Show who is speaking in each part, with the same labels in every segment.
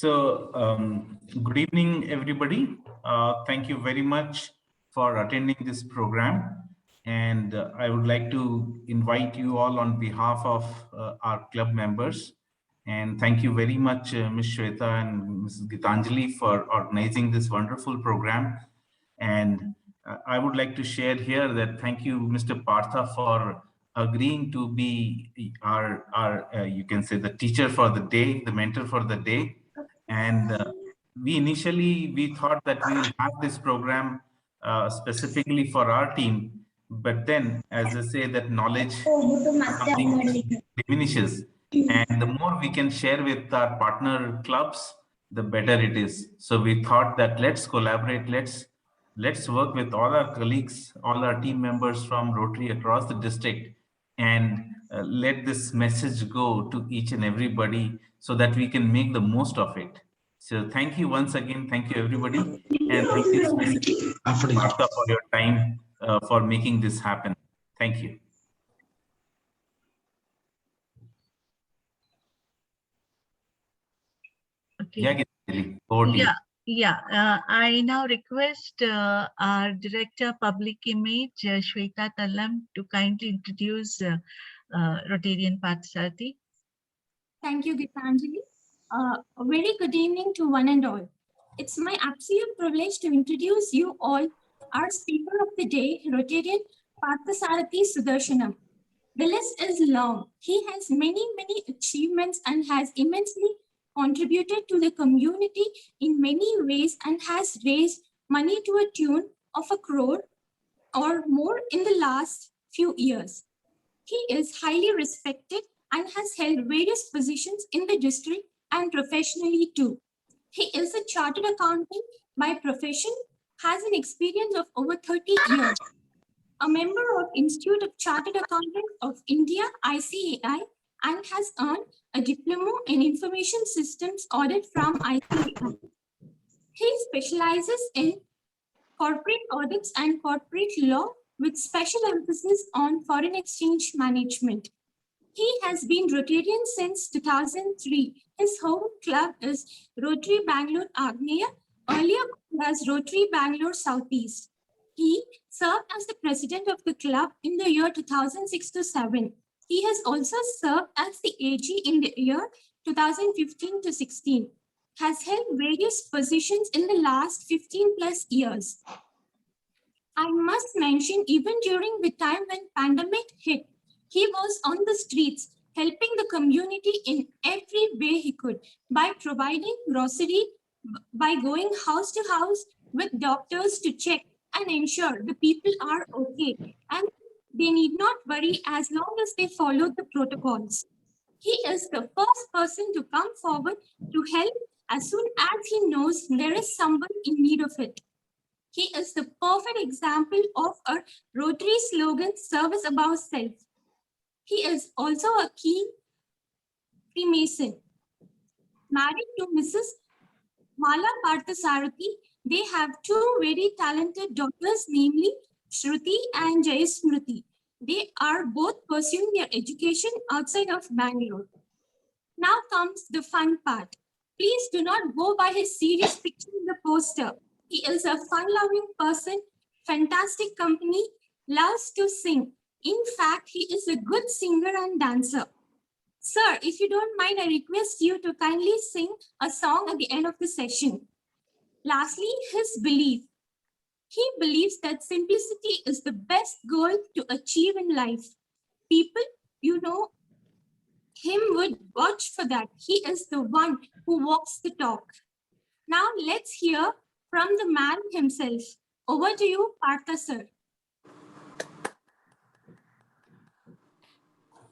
Speaker 1: Good evening, everybody. Thank you very much for attending this program. And I would like to invite you all on behalf of our club members. And thank you very much, Ms. Shweta and Mrs. Gitanjali, for organizing this wonderful program. And I would like to share here that thank you, Mr. Partha, for agreeing to be our you can say the teacher for the day, the mentor for the day. And we thought that we will have this program specifically for our team, but then, as I say, that knowledge something diminishes, and the more we can share with our partner clubs, the better it is. So we thought that let's collaborate, let's work with all our colleagues, all our team members from Rotary across the district, and let this message go to each and everybody so that we can make the most of it. So thank you once again. Thank you, everybody. And thank you especially, Martha, for your time for making this happen. Thank you.
Speaker 2: Okay. I now request our Director Public Image, Shweta Tallam, to kindly introduce Rotarian Parthasarthy.
Speaker 3: Thank you, Gitanjali. A very good evening to one and all. It's my absolute privilege to introduce you all our speaker of the day, Rtn Parthasarthy Sudarshanam. The list is long. He has many achievements and has immensely contributed to the community in many ways and has raised money to a tune of 1 crore or more in the last few years. He is highly respected and has held various positions in the district and professionally too. He is a chartered accountant by profession, has an experience of over 30 years, a member of Institute of Chartered Accountants of India, ICAI, and has earned a diploma in Information Systems Audit from ICAI. He specializes in corporate audits and corporate law with special emphasis on foreign exchange management. He has been Rotarian since 2003. His home club is Rotary Bangalore Agneya, earlier as Rotary Bangalore Southeast. He served as the president of the club in the year 2006 to 7. He has also served as the AG in the year 2015 to 16. Has held various positions in the last 15 plus years. I must mention, even during the time when pandemic hit, he was on the streets helping the community in every way he could by providing grocery, by going house to house with doctors to check and ensure the people are okay and they need not worry as long as they follow the protocols. He is the first person to come forward to help as soon as he knows there is someone in need of it. He is the perfect example of a Rotary slogan, service above self. He is also a keen Freemason. Married to Mrs. Mala Parthasarthy, they have two very talented daughters, namely Shruti and Jayasmriti. They are both pursuing their education outside of Bangalore. Now comes the fun part. Please do not go by his serious picture in the poster. He is a fun-loving person, fantastic company, loves to sing. In fact, he is a good singer and dancer. Sir, if you don't mind, I request you to kindly sing a song at the end of the session. Lastly, his belief. He believes that simplicity is the best goal to achieve in life. People, you know, him would watch for that. He is the one who walks the talk. Now let's hear from the man himself. Over to you, Partha sir.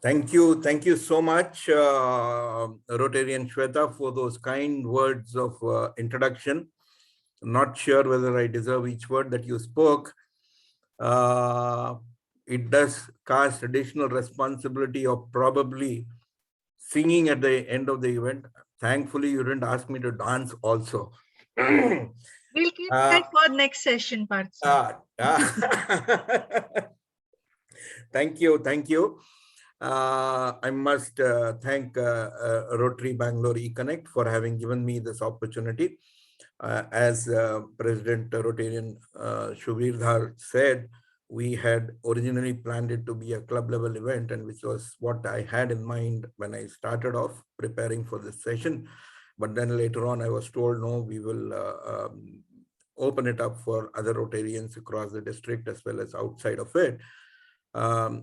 Speaker 4: Thank you so much, Rotarian Shweta, for those kind words of introduction. I'm not sure whether I deserve each word that you spoke. It does cast additional responsibility of probably singing at the end of the event. Thankfully, you didn't ask me to dance also.
Speaker 2: We'll keep that for next session, Partha.
Speaker 4: Thank you. I must thank Rotary Bangalore eConnect for having given me this opportunity. As President Rotarian Shubhirdhar said, we had originally planned it to be a club level event, and which was what I had in mind when I started off preparing for this session. But then later on, I was told, no, we will open it up for other Rotarians across the district as well as outside of it.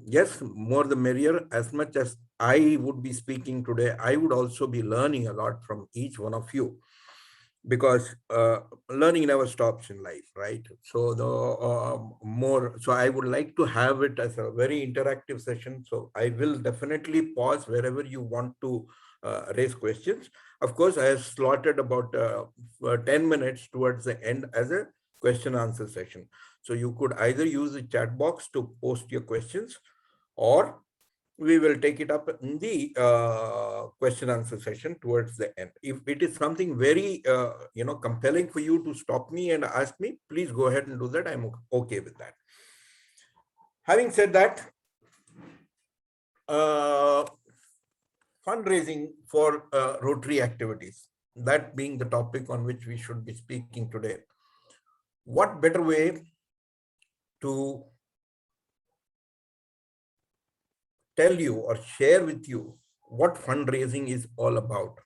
Speaker 4: Yes, more the merrier. As much as I would be speaking today, I would also be learning a lot from each one of you, because learning never stops in life, right? So so I would like to have it as a very interactive session. So I will definitely pause wherever you want to raise questions. Of course, I have slotted about 10 minutes towards the end as a question answer session. So you could either use the chat box to post your questions, or we will take it up in the question answer session towards the end. If it is something very compelling for you to stop me and ask me, please go ahead and do that. I'm okay with that. Having said that, fundraising for Rotary activities, that being the topic on which we should be speaking today, what better way to tell you or share with you what fundraising is all about?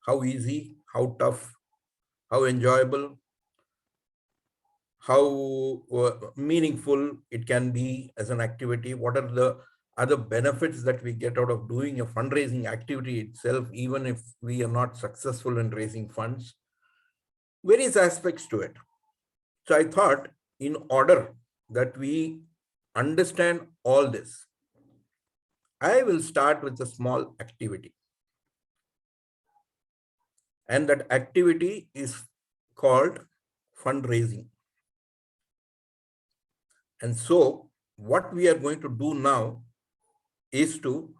Speaker 4: How easy, how tough, how enjoyable, how meaningful it can be as an activity, what are the other benefits that we get out of doing a fundraising activity itself, even if we are not successful in raising funds, various aspects to it. So I thought, in order that we understand all this, I will start with a small activity. And that activity is called fundraising. And so what we are going to do now is to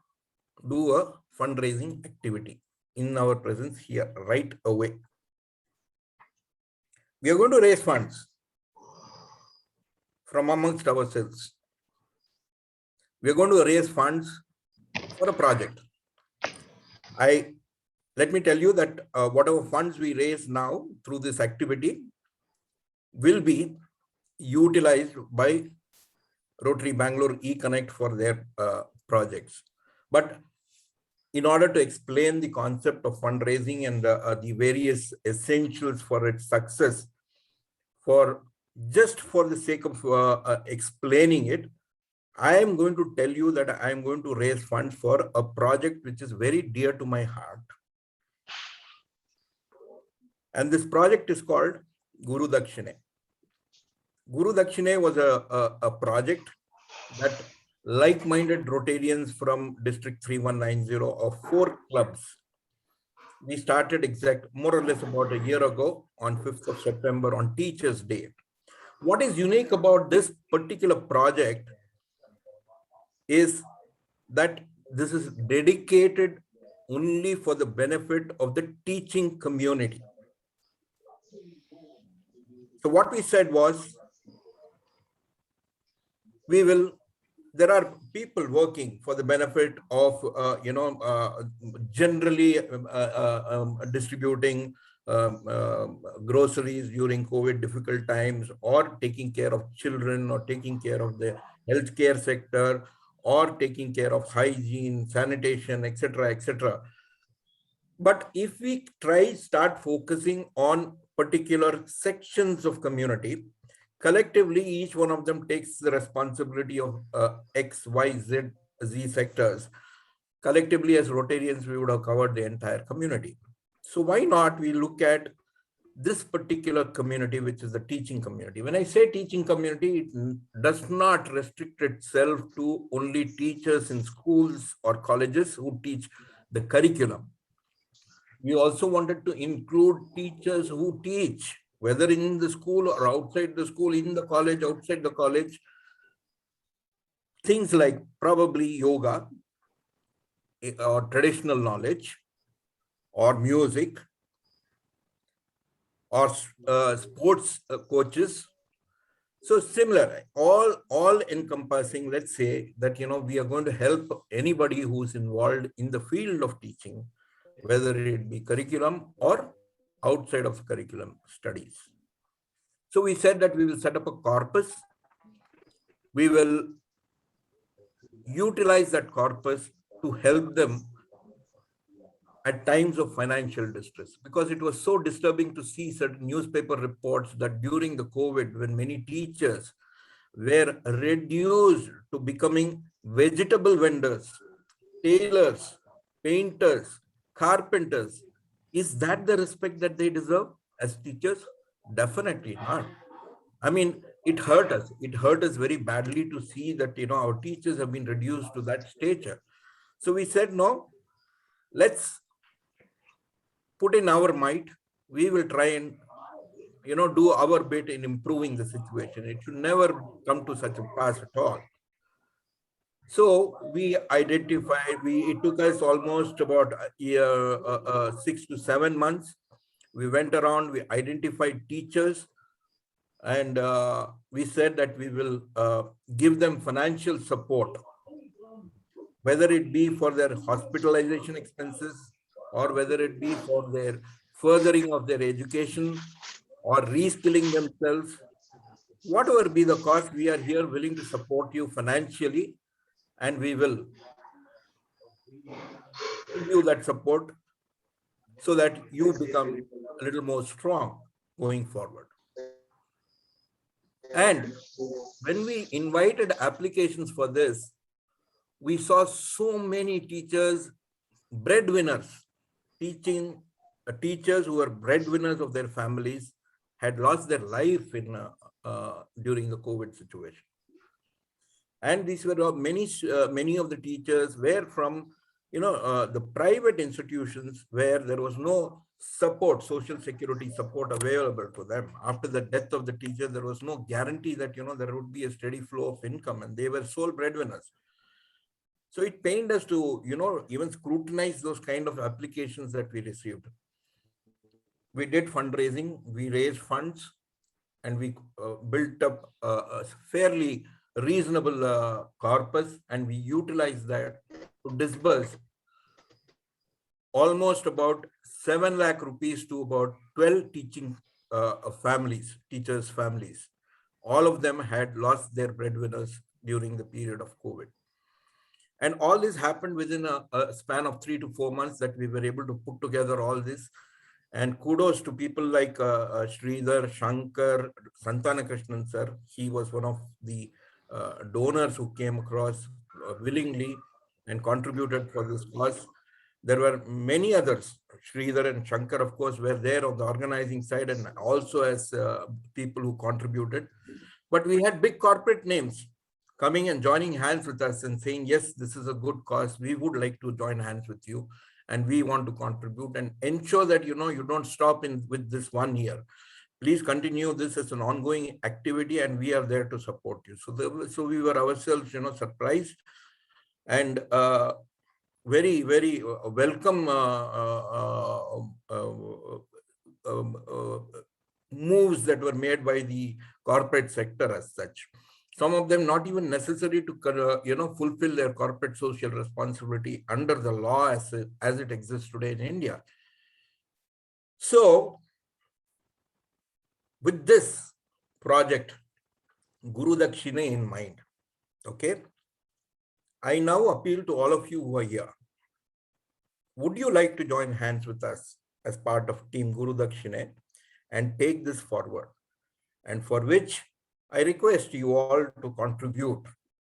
Speaker 4: do a fundraising activity in our presence here right away. We are going to raise funds from amongst ourselves. We are going to raise funds for a project. Let me tell you that whatever funds we raise now through this activity will be utilized by Rotary Bangalore eConnect for their projects. But in order to explain the concept of fundraising and the various essentials for its success, just for the sake of explaining it, I am going to tell you that I am going to raise funds for a project which is very dear to my heart. And this project is called Guru Dakshine. Guru Dakshine was a project that like-minded Rotarians from District 3190 of 4 clubs, we started more or less about a year ago on 5th of September on Teachers' Day. What is unique about this particular project is that this is dedicated only for the benefit of the teaching community. So what we said was, there are people working for the benefit of, generally distributing groceries during COVID difficult times, or taking care of children, or taking care of the healthcare sector, or taking care of hygiene, sanitation, etc., etc. But if we start focusing on particular sections of community, collectively, each one of them takes the responsibility of X, Y, Z sectors. Collectively, as Rotarians, we would have covered the entire community. So why not we look at this particular community, which is the teaching community? When I say teaching community, it does not restrict itself to only teachers in schools or colleges who teach the curriculum. We also wanted to include teachers who teach, whether in the school or outside the school, in the college, outside the college, things like probably yoga or traditional knowledge or music or sports coaches So similar, all encompassing, let's say that, we are going to help anybody who's involved in the field of teaching, whether it be curriculum or outside of curriculum studies. So we said that we will set up a corpus. We will utilize that corpus to help them at times of financial distress, because it was so disturbing to see certain newspaper reports that during the COVID, when many teachers were reduced to becoming vegetable vendors, tailors, painters, carpenters, is that the respect that they deserve as teachers? Definitely not. I mean, it hurt us. It hurt us very badly to see that, our teachers have been reduced to that stature. So we said, no, let's put in our might. We will try and, do our bit in improving the situation. It should never come to such a pass at all. So we identified, it took us almost about 6 to 7 months. We went around, we identified teachers, and we said that we will give them financial support, whether it be for their hospitalization expenses or whether it be for their furthering of their education or reskilling themselves. Whatever be the cost, we are here willing to support you financially, and we will give you that support so that you become a little more strong going forward. And when we invited applications for this, we saw so many teachers, breadwinners, teachers who were breadwinners of their families had lost their life during the COVID situation. And these were many of the teachers were from, the private institutions where there was no support, social security support available to them. After the death of the teacher, there was no guarantee that, there would be a steady flow of income, and they were sole breadwinners. So it pained us to, even scrutinize those kind of applications that we received. We did fundraising, we raised funds, and we built up a fairly reasonable corpus, and we utilized that to disburse almost about 7 lakh rupees to about 12 teaching teachers' families. All of them had lost their breadwinners during the period of COVID. And all this happened within a span of 3 to 4 months that we were able to put together all this. And kudos to people like Sridhar, Shankar, Santanakrishnan sir. He was one of the donors who came across willingly and contributed for this cause. There were many others. Sridhar and Shankar, of course, were there on the organizing side and also as people who contributed. But we had big corporate names coming and joining hands with us and saying, yes, this is a good cause. We would like to join hands with you, and we want to contribute and ensure that, you don't stop with this 1 year. Please continue this as an ongoing activity, and we are there to support you. So we were ourselves, surprised and very, very welcome moves that were made by the corporate sector as such. Some of them not even necessary to, fulfill their corporate social responsibility under the law as it exists today in India. So, with this project, Guru Dakshina in mind, okay, I now appeal to all of you who are here. Would you like to join hands with us as part of Team Guru Dakshina and take this forward? And for which I request you all to contribute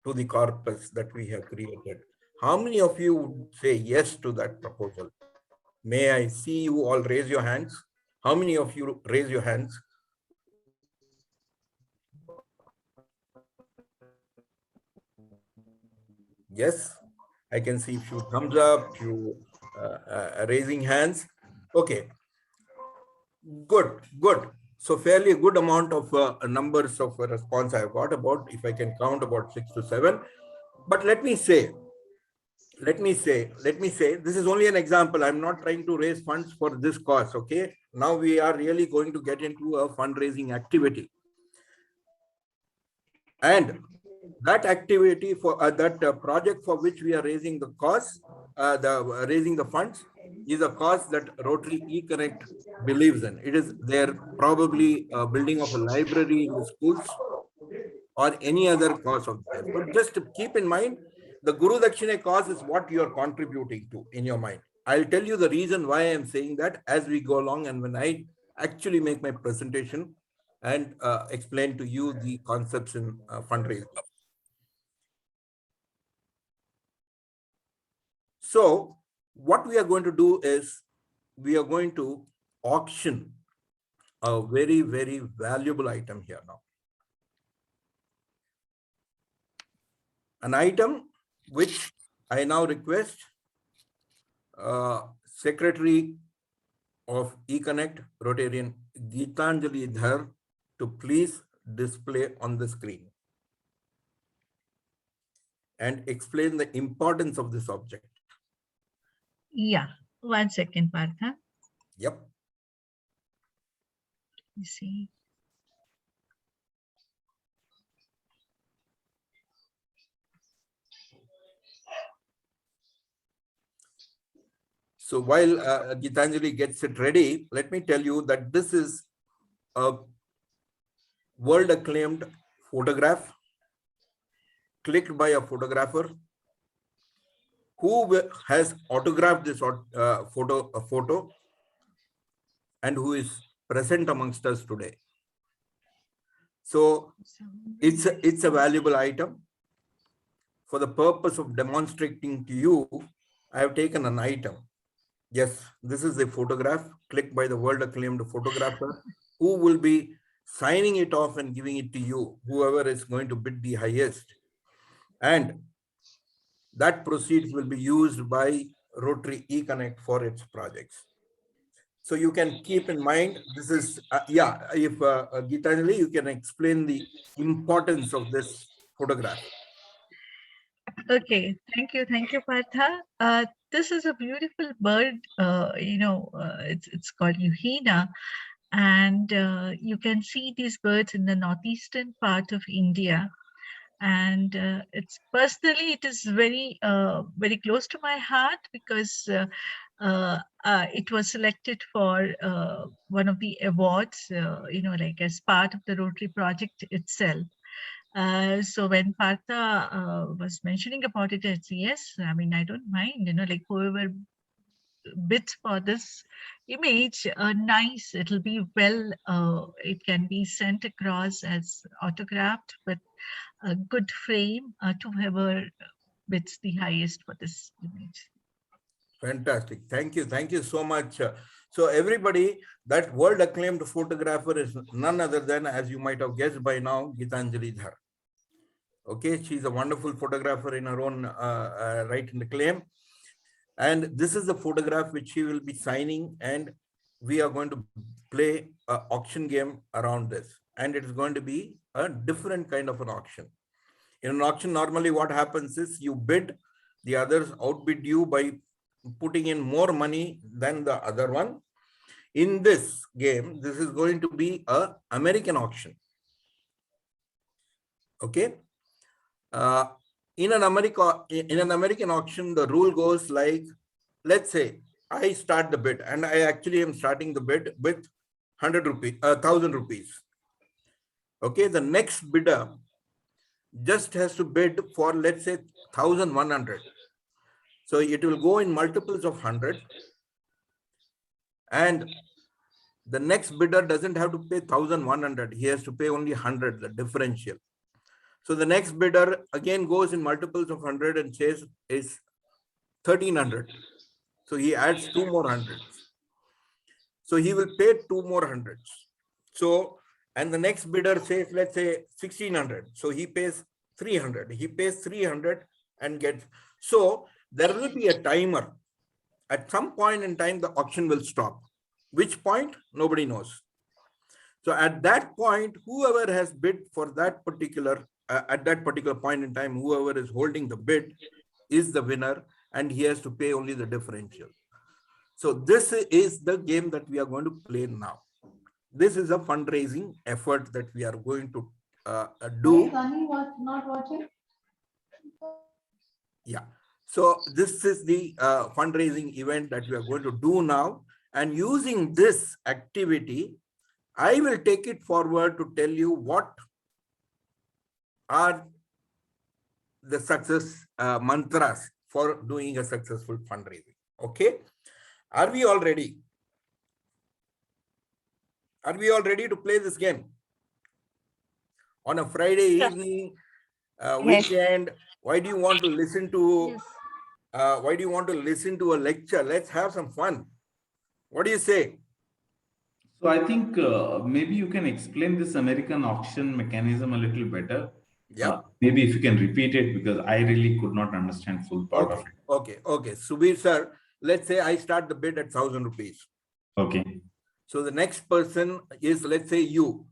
Speaker 4: to the corpus that we have created. How many of you would say yes to that proposal? May I see you all raise your hands? How many of you raise your hands? Yes, I can see a few thumbs up, few raising hands. Okay, good. So fairly a good amount of numbers of response I've got, about, if I can count, about 6 to 7. But let me say, this is only an example. I'm not trying to raise funds for this cause, okay? Now we are really going to get into a fundraising activity. And that activity for that project for which we are raising the cause, raising the funds, is a cause that Rotary eConnect believes in. It is their probably building of a library in the schools or any other cause of theirs. But just to keep in mind, the Guru Dakshina cause is what you are contributing to in your mind. I'll tell you the reason why I'm saying that as we go along and when I actually make my presentation and explain to you the concepts in fundraising. So what we are going to do is we are going to auction a very, very valuable item here now. An item which I now request Secretary of eConnect, Rotarian Geetanjali Dhar, to please display on the screen and explain the importance of this object.
Speaker 2: Yeah, 1 second, Partha.
Speaker 4: Yep.
Speaker 2: You see.
Speaker 4: So while Geetanjali gets it ready, let me tell you that this is a world acclaimed photograph clicked by a photographer who has autographed this photo and who is present amongst us today. So it's a valuable item. For the purpose of demonstrating to you, I have taken an item. Yes, this is a photograph clicked by the world acclaimed photographer who will be signing it off and giving it to you, whoever is going to bid the highest. And that proceeds will be used by Rotary eConnect for its projects. So you can keep in mind, this is, if Geetanjali, you can explain the importance of this photograph.
Speaker 2: Okay, thank you, Partha. This is a beautiful bird. It's called Yuhina, and you can see these birds in the northeastern part of India. And it is very very close to my heart because it was selected for one of the awards, like as part of the Rotary project itself. So when Partha was mentioning about it, it's yes, I mean, I don't mind, like whoever bids for this image, nice, it'll be well, it can be sent across as autographed, but a good frame to whoever bids the highest for this image.
Speaker 4: Fantastic. Thank you. Thank you so much. So everybody, that world acclaimed photographer is none other than, as you might have guessed by now, Geetanjali Dhar. Okay, she's a wonderful photographer in her own right in the claim. And this is the photograph which she will be signing, and we are going to play an auction game around this. And it is going to be a different kind of an auction. In an auction, normally what happens is you bid, the others outbid you by putting in more money than the other one. In this game, this is going to be an American auction. Okay. In an American auction, the rule goes like, let's say I start the bid, and I actually am starting the bid with 1,000 rupees. Okay, the next bidder just has to bid for, let's say, 1,100. So it will go in multiples of 100, and the next bidder doesn't have to pay 1,100. He has to pay only 100, the differential. So the next bidder again goes in multiples of 100 and says is 1,300. So he adds 2 more hundreds. So he will pay 2 more hundreds. So, and the next bidder says, let's say 1,600. So he pays 300. He pays 300 and gets. So there will be a timer. At some point in time, the auction will stop. Which point? Nobody knows. So at that point, whoever has bid for that particular, at that particular point in time, whoever is holding the bid is the winner, and he has to pay only the differential. So this is the game that we are going to play now. This is a fundraising effort that we are going to do. Yeah. So this is the fundraising event that we are going to do now. And using this activity, I will take it forward to tell you what are the success mantras for doing a successful fundraising. Okay. Are we all ready? Are we all ready to play this game? On a Friday evening, weekend, why do you want to listen to why do you want to listen to a lecture? Let's have some fun. What do you say?
Speaker 1: So I think maybe you can explain this American auction mechanism a little better.
Speaker 4: Yeah.
Speaker 1: Maybe if you can repeat it, because I really could not understand full part of it.
Speaker 4: Okay. Subir sir, let's say I start the bid at 1,000 rupees.
Speaker 1: Okay.
Speaker 4: So the next person is, let's say you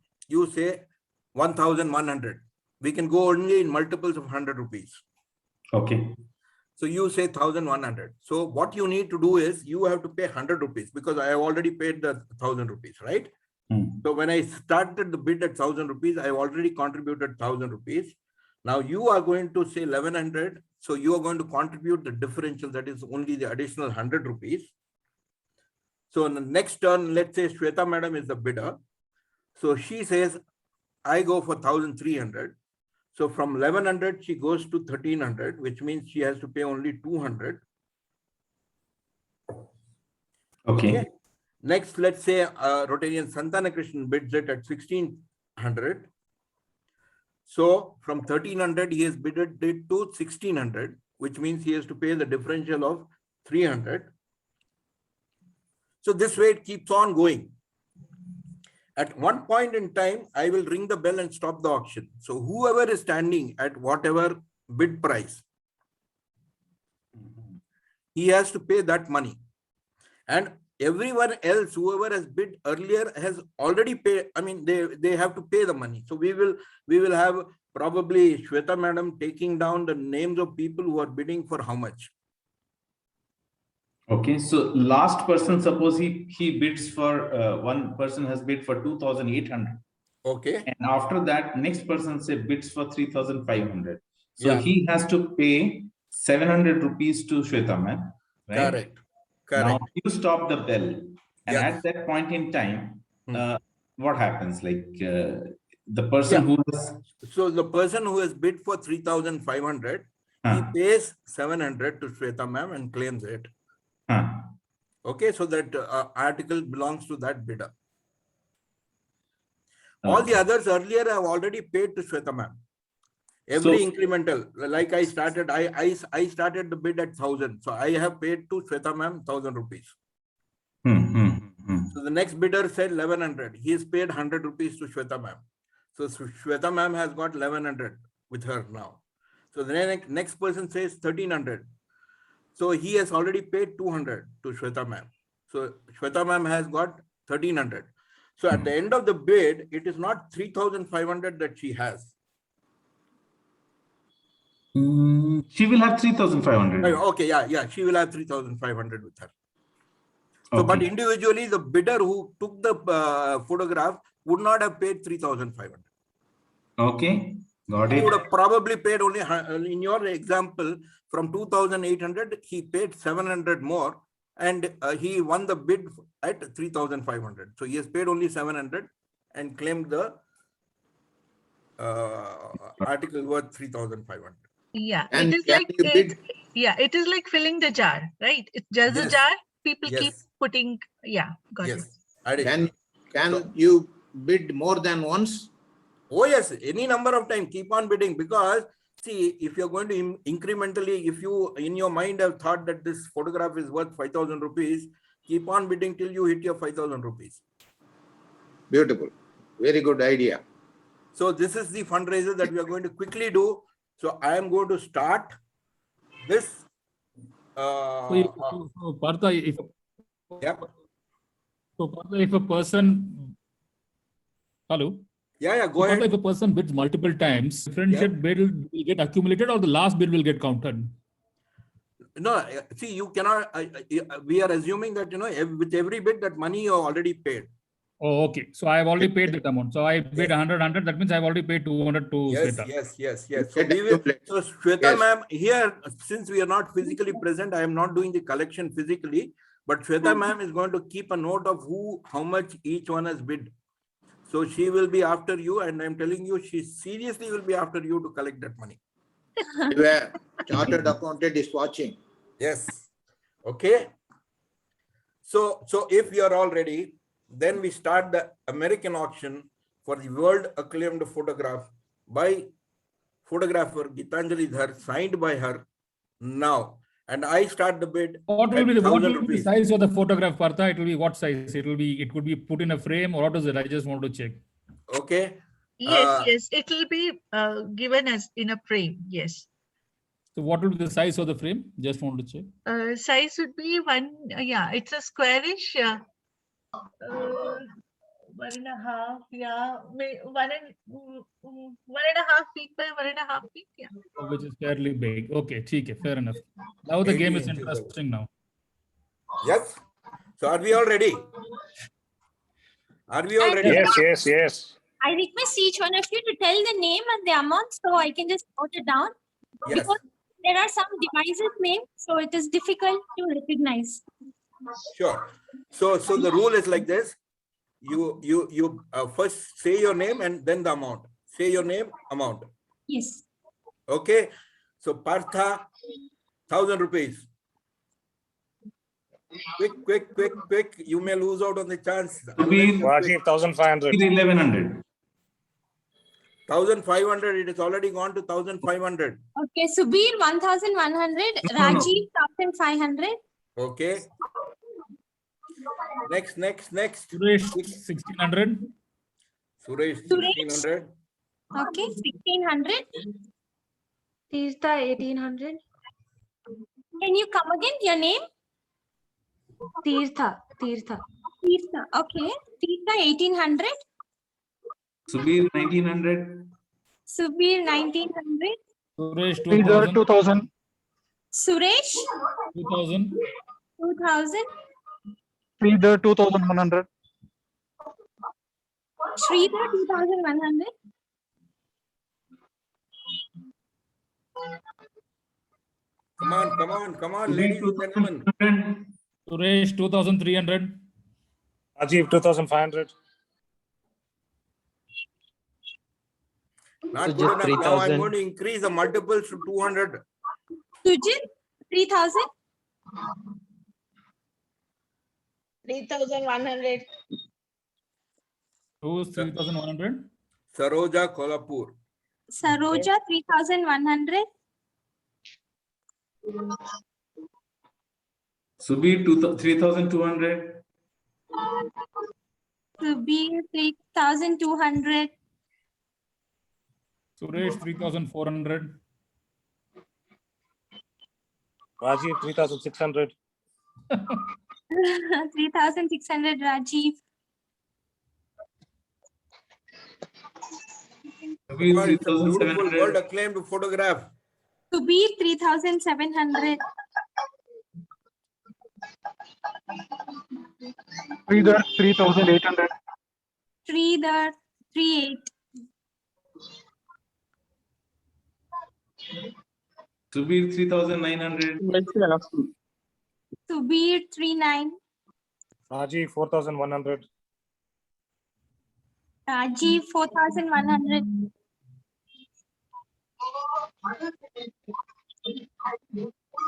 Speaker 4: say 1,100. We can go only in multiples of 100 rupees.
Speaker 1: Okay.
Speaker 4: So you say 1,100. So what you need to do is you have to pay 100 rupees because I have already paid the 1,000 rupees, right? So when I started the bid at 1,000 rupees, I have already contributed 1,000 rupees. Now you are going to say 1,100. So you are going to contribute the differential, that is only the additional 100 rupees. So in the next turn, let's say Shweta madam is the bidder. So she says, I go for 1,300. So from 1,100, she goes to 1,300, which means she has to pay only 200.
Speaker 1: Okay.
Speaker 4: Next, let's say Rotarian Santana Krishnan bids it at 1,600. So from 1,300, he has bidded it to 1,600, which means he has to pay the differential of 300. So this way it keeps on going. At one point in time, I will ring the bell and stop the auction. So whoever is standing at whatever bid price, he has to pay that money. And everyone else, whoever has bid earlier, has already paid. I mean, they have to pay the money. So we will have probably Shweta madam taking down the names of people who are bidding for how much.
Speaker 1: Okay, so last person, suppose he bids for one person has bid for 2,800.
Speaker 4: Okay.
Speaker 1: And after that, next person say bids for 3,500. So
Speaker 4: Yeah.
Speaker 1: he has to pay 700 rupees to Shweta ma'am, right?
Speaker 4: Correct.
Speaker 1: Now you stop the bell, and
Speaker 4: Yes.
Speaker 1: at that point in time, what happens? Like the person who has.
Speaker 4: So the person who has bid for 3,500, he pays 700 to Shweta ma'am and claims it. Okay, so that article belongs to that bidder. All the others earlier have already paid to Shweta ma'am. Every incremental, like I started, I started the bid at 1,000. So I have paid to Shweta ma'am 1,000 rupees. So the next bidder said 1,100. He has paid 100 rupees to Shweta ma'am. So Shweta ma'am has got 1,100 with her now. So the next person says 1,300. So he has already paid 200 to Shweta ma'am. So Shweta ma'am has got 1,300. So at the end of the bid, it is not 3,500 that she has.
Speaker 1: She will have 3,500.
Speaker 4: Okay, yeah, she will have 3,500 with her. So, but individually, the bidder who took the photograph would not have paid 3,500.
Speaker 1: Okay, got it.
Speaker 4: He would have probably paid only, in your example, from 2,800, he paid 700 more, and he won the bid at 3,500. So he has paid only 700 and claimed the article worth 3,500.
Speaker 2: Yeah, and it is like filling the jar, right? It's just a jar. People keep putting. Yeah, got it.
Speaker 5: Can you bid more than once?
Speaker 4: Oh yes, any number of times. Keep on bidding, because see, if you're going to incrementally, if you in your mind have thought that this photograph is worth 5,000 rupees, keep on bidding till you hit your 5,000 rupees.
Speaker 5: Beautiful, very good idea.
Speaker 4: So this is the fundraiser that we are going to quickly do. So I am going to start this.
Speaker 6: So Partha, if a person, hello.
Speaker 4: Yeah, go ahead.
Speaker 6: If a person bids multiple times, differential bid will get accumulated, or the last bid will get counted?
Speaker 4: No, see, you cannot. We are assuming that with every bid that money you already paid.
Speaker 6: Oh, okay. So I have already paid that amount. So I paid 100. That means I've already paid 200 to
Speaker 4: Yes,
Speaker 6: Shweta.
Speaker 4: yes. So
Speaker 5: Get
Speaker 4: we will.
Speaker 5: accumulated.
Speaker 4: So Shweta
Speaker 5: Yes.
Speaker 4: ma'am, here, since we are not physically present, I am not doing the collection physically, but Shweta ma'am is going to keep a note of how much each one has bid. So she will be after you, and I'm telling you, she seriously will be after you to collect that money.
Speaker 5: Where chartered accountant is watching.
Speaker 4: Yes. Okay. So if you are all ready, then we start the American auction for the world acclaimed photograph by photographer Gitanjali Dhar, signed by her now. And I start the bid
Speaker 6: What will
Speaker 4: at
Speaker 6: be the
Speaker 4: 1,000 rupees.
Speaker 6: size of the photograph, Partha? It will be what size? It could be put in a frame, or what is it? I just want to check.
Speaker 4: Okay.
Speaker 2: Yes, it will be given as in a frame. Yes.
Speaker 6: So what will be the size of the frame? Just want to check.
Speaker 2: Size would be one. Yeah, it's a squarish. 1.5. Yeah, 1.5 feet by 1.5 feet. Yeah.
Speaker 6: Which is fairly big. Okay, fair enough. Now the
Speaker 4: 80
Speaker 6: game is
Speaker 4: inches away.
Speaker 6: interesting now.
Speaker 4: Yes. So are we all ready? Are we all ready?
Speaker 7: Yes.
Speaker 3: I request each one of you to tell the name and the amount so I can just note it down.
Speaker 4: Yes.
Speaker 3: Because there are some devices named, so it is difficult to recognize.
Speaker 4: Sure. So the rule is like this. You first say your name and then the amount. Say your name, amount.
Speaker 3: Yes.
Speaker 4: Okay. So Partha, 1,000 rupees. Quick. You may lose out on the chance.
Speaker 7: Rajiv, 1,500.
Speaker 1: 1,100.
Speaker 4: 1,500. It is already gone to 1,500.
Speaker 3: Okay, Subir 1,100,
Speaker 1: No.
Speaker 3: Rajiv 1,500.
Speaker 4: Okay. Next.
Speaker 6: Suresh, 1,600.
Speaker 4: Suresh, 1,600.
Speaker 3: Okay, 1,600.
Speaker 8: Tirtha 1,800.
Speaker 3: Can you come again? Your name?
Speaker 8: Tirtha.
Speaker 3: Tirtha. Okay. Tirtha 1,800.
Speaker 1: Subir, 1,900.
Speaker 3: Subir 1,900.
Speaker 6: Suresh,
Speaker 9: Sridhar
Speaker 6: 2,000.
Speaker 9: 2,000.
Speaker 3: Suresh
Speaker 6: 2,000.
Speaker 3: 2,000.
Speaker 9: Sridhar 2,100.
Speaker 3: Sridhar 2,100.
Speaker 4: Come on, ladies and gentlemen.
Speaker 6: Suresh, 2,300.
Speaker 7: Rajiv, 2,500.
Speaker 4: Not
Speaker 10: Sujit,
Speaker 4: good enough. Now I'm
Speaker 10: 3,000.
Speaker 4: going to increase the multiples to 200.
Speaker 3: Sujit 3,000.
Speaker 8: 3,100.
Speaker 6: Who's 3,100?
Speaker 4: Saroja Kolhapur.
Speaker 3: Saroja 3,100.
Speaker 1: Subir, 3,200.
Speaker 3: Subir 3,200.
Speaker 6: Suresh, 3,400.
Speaker 7: Rajiv, 3,600.
Speaker 3: 3,600 Rajiv.
Speaker 1: Subir,
Speaker 4: Come on, it's a beautiful
Speaker 1: 3,700.
Speaker 4: world acclaimed photograph.
Speaker 3: Subir 3,700.
Speaker 9: Sridhar 3,800.
Speaker 3: Sridhar 3,800.
Speaker 1: Subir, 3,900.
Speaker 3: Subir 3,900.
Speaker 7: Rajiv, 4,100.
Speaker 3: Rajiv 4,100.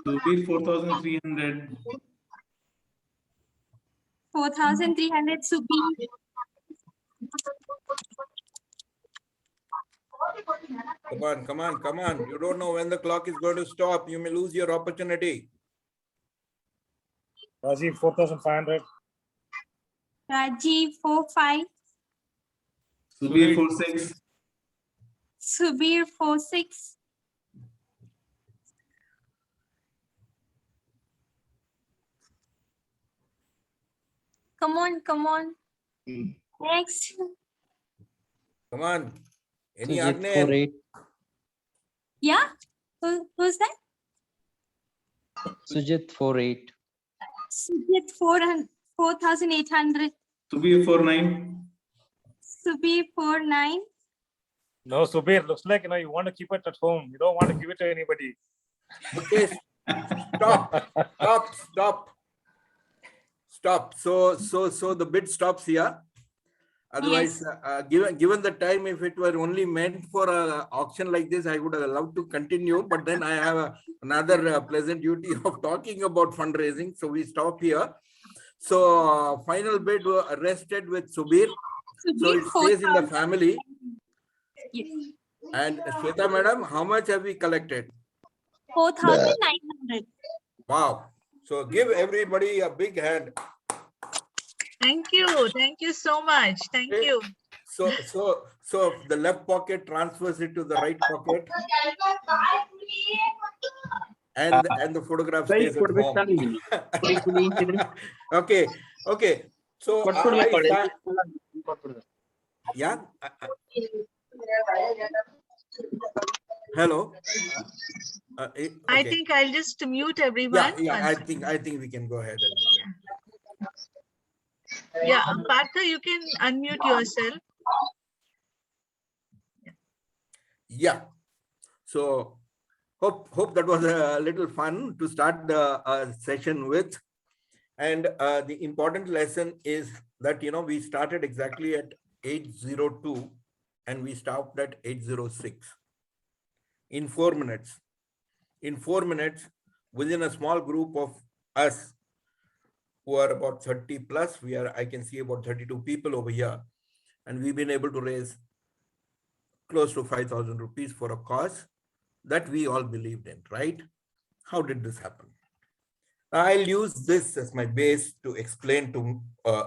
Speaker 1: Subir, 4,300.
Speaker 3: 4,300 Subir.
Speaker 4: Come on. You don't know when the clock is going to stop. You may lose your opportunity.
Speaker 7: Rajiv, 4,500.
Speaker 3: Rajiv 4,500.
Speaker 1: Subir, 4,600.
Speaker 3: Subir 4,600. Come on. Next.
Speaker 4: Come on. Any
Speaker 10: Sujit,
Speaker 4: other name?
Speaker 10: 4,800.
Speaker 3: Yeah? Who's that?
Speaker 10: Sujit, 4,800.
Speaker 3: Sujit 4,800.
Speaker 1: Subir 49.
Speaker 3: Subir 49.
Speaker 7: No, Subir, looks like you want to keep it at home. You don't want to give it to anybody.
Speaker 4: Okay, stop. So the bid stops here. Otherwise, given the time, if it were only meant for an auction like this, I would have loved to continue. But then I have another pleasant duty of talking about fundraising. So we stop here. So final bid rested with Subir. So it stays in the family.
Speaker 3: Yes.
Speaker 4: And Shweta madam, how much have we collected?
Speaker 3: 4,900.
Speaker 4: Wow. So give everybody a big hand.
Speaker 2: Thank you. Thank you so much. Thank you.
Speaker 4: So the left pocket transfers it to the right pocket. And the photograph stays at home. Okay. So yeah. Hello. Okay.
Speaker 2: I think I'll just mute everyone.
Speaker 4: Yeah. I think we can go ahead and.
Speaker 2: Yeah, Partha, you can unmute yourself.
Speaker 4: Yeah. So hope that was a little fun to start the session with. And the important lesson is that, we started exactly at 8:02 and we stopped at 8:06 in 4 minutes. In 4 minutes, within a small group of us who are about 30 plus, I can see about 32 people over here, and we've been able to raise close to 5,000 rupees for a cause that we all believed in, right? How did this happen? I'll use this as my base to explain to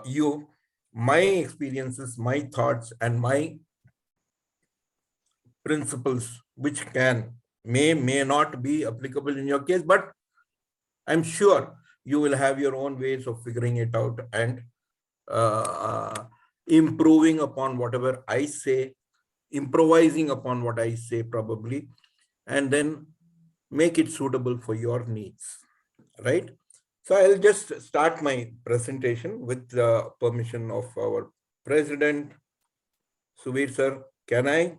Speaker 4: you my experiences, my thoughts, and my principles, which may not be applicable in your case, but I'm sure you will have your own ways of figuring it out and improving upon whatever I say, improvising upon what I say probably, and then make it suitable for your needs, right? So I'll just start my presentation with the permission of our president, Subir sir. Can I?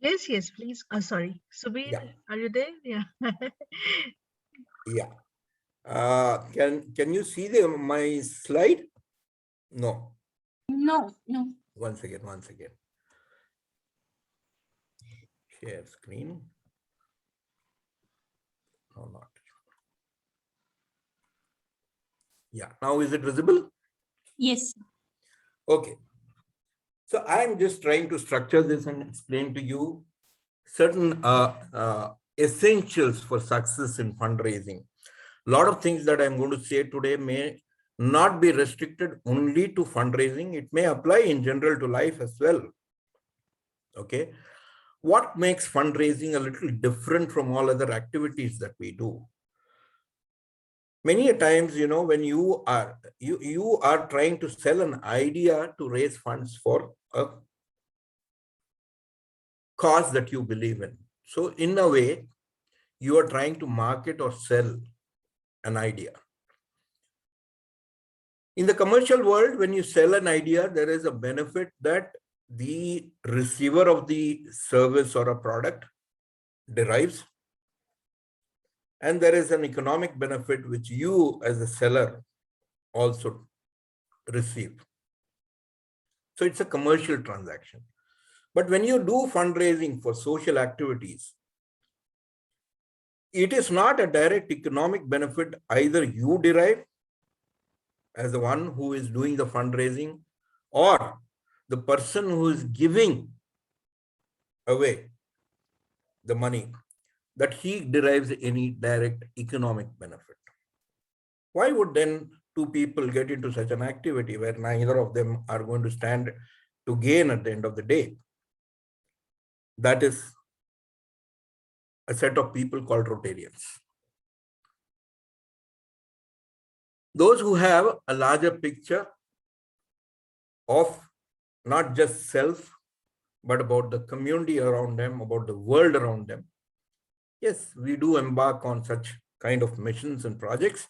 Speaker 2: Yes, please. Sorry. Subir, are you there? Yeah.
Speaker 4: Yeah. Can you see my slide? No.
Speaker 3: No.
Speaker 4: Once again. Share screen. No, not. Yeah. Now is it visible?
Speaker 3: Yes.
Speaker 4: Okay. So I'm just trying to structure this and explain to you certain essentials for success in fundraising. A lot of things that I'm going to say today may not be restricted only to fundraising. It may apply in general to life as well. Okay. What makes fundraising a little different from all other activities that we do? Many a times, when you are trying to sell an idea to raise funds for a cause that you believe in. So in a way, you are trying to market or sell an idea. In the commercial world, when you sell an idea, there is a benefit that the receiver of the service or a product derives. And there is an economic benefit which you as a seller also receive. So it's a commercial transaction. But when you do fundraising for social activities, it is not a direct economic benefit either you derive as the one who is doing the fundraising or the person who is giving away the money, that he derives any direct economic benefit. Why would then two people get into such an activity where neither of them are going to stand to gain at the end of the day? That is a set of people called Rotarians. Those who have a larger picture of not just self, but about the community around them, about the world around them. Yes, we do embark on such kind of missions and projects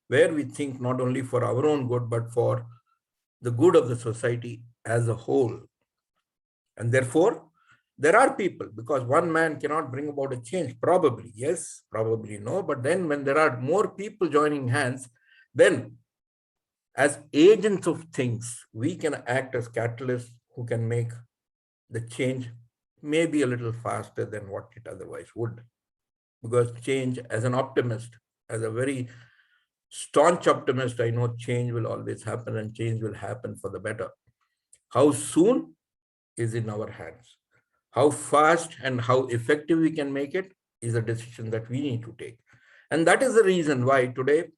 Speaker 4: where we think not only for our own good, but for the good of the society as a whole. And therefore, there are people, because one man cannot bring about a change. Probably yes, probably no. But then when there are more people joining hands, then as agents of things, we can act as catalysts who can make the change maybe a little faster than what it otherwise would. Because change, as an optimist, as a very staunch optimist, I know change will always happen, and change will happen for the better. How soon is in our hands. How fast and how effective we can make it is a decision that we need to take. And that is the reason why today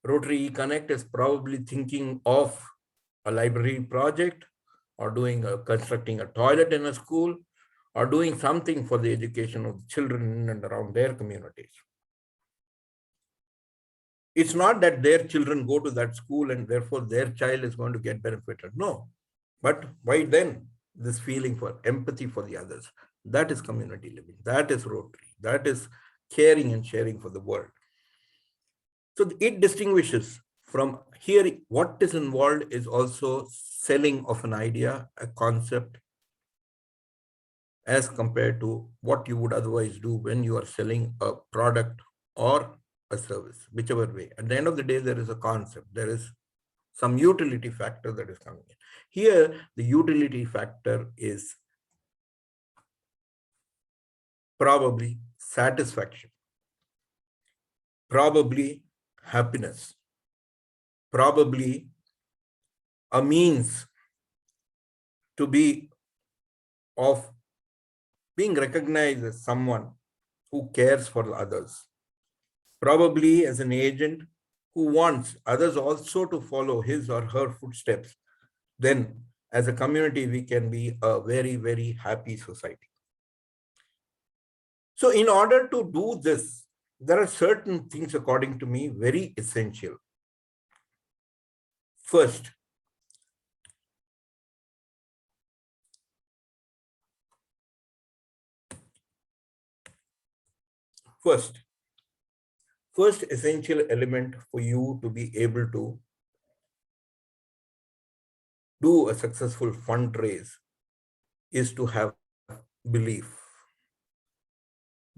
Speaker 4: Rotary Connect is probably thinking of a library project, or constructing a toilet in a school, or doing something for the education of the children in and around their communities. It's not that their children go to that school and therefore their child is going to get benefited. No. But why then this feeling for empathy for the others? That is community living. That is Rotary. That is caring and sharing for the world. So it distinguishes from here. What is involved is also selling of an idea, a concept, as compared to what you would otherwise do when you are selling a product or a service, whichever way. At the end of the day, there is a concept. There is some utility factor that is coming in. Here, the utility factor is probably satisfaction, probably happiness, probably a means to be of being recognized as someone who cares for others, probably as an agent who wants others also to follow his or her footsteps. Then as a community, we can be a very, very happy society. So in order to do this, there are certain things, according to me, very essential. First, essential element for you to be able to do a successful fundraise is to have belief.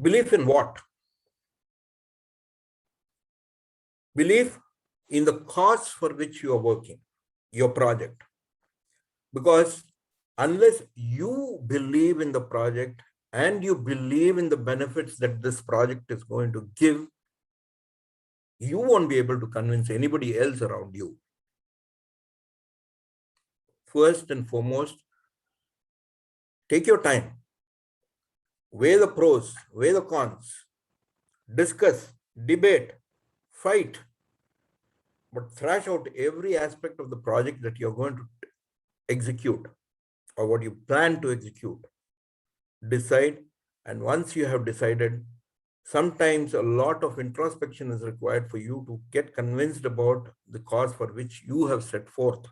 Speaker 4: Belief in what? Belief in the cause for which you are working, your project. Because unless you believe in the project and you believe in the benefits that this project is going to give, you won't be able to convince anybody else around you. First and foremost, take your time, weigh the pros, weigh the cons, discuss, debate, fight, but thrash out every aspect of the project that you're going to execute or what you plan to execute. Decide, and once you have decided, sometimes a lot of introspection is required for you to get convinced about the cause for which you have set forth.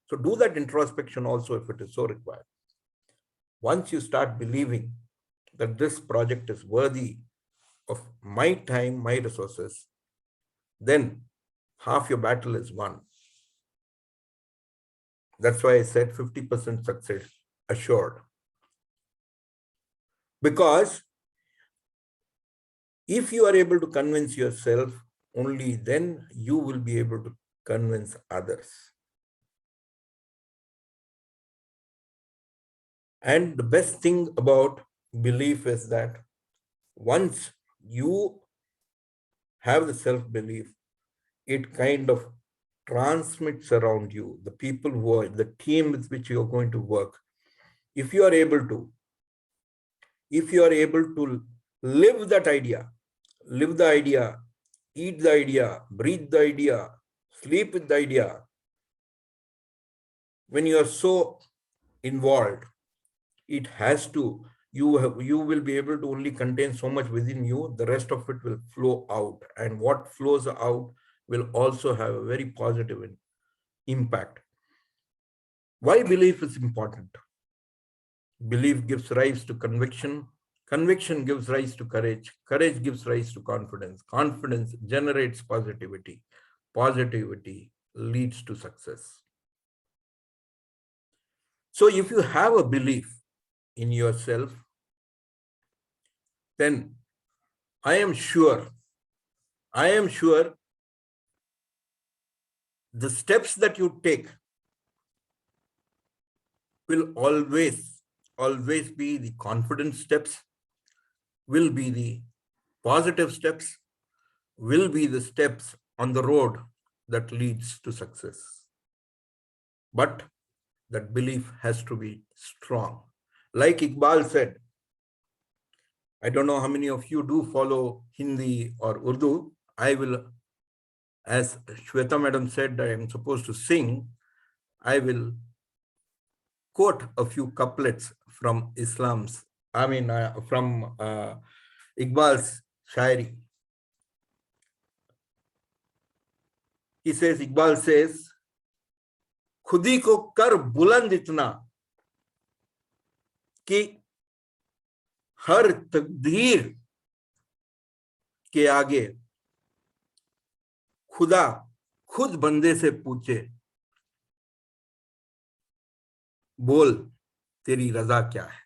Speaker 4: So do that introspection also if it is so required. Once you start believing that this project is worthy of my time, my resources, then half your battle is won. That's why I said 50% success assured. Because if you are able to convince yourself, only then you will be able to convince others. And the best thing about belief is that once you have the self-belief, it kind of transmits around you, the people who are the team with which you are going to work. If you are able to live that idea, live the idea, eat the idea, breathe the idea, sleep with the idea, when you are so involved, it has to, you will be able to only contain so much within you. The rest of it will flow out, and what flows out will also have a very positive impact. Why belief is important? Belief gives rise to conviction. Conviction gives rise to courage. Courage gives rise to confidence. Confidence generates positivity. Positivity leads to success. So if you have a belief in yourself, then I am sure the steps that you take will always be the confident steps, will be the positive steps, will be the steps on the road that leads to success. But that belief has to be strong. Like Iqbal said, I don't know how many of you do follow Hindi or Urdu. I will, as Shweta madam said, I am supposed to sing. I will quote a few couplets from from Iqbal's Shairi. Iqbal says, खुदी को कर बुलंद इतना कि हर तकदीर के आगे खुदा खुद बंदे से पूछे, बोल तेरी रजा क्या है.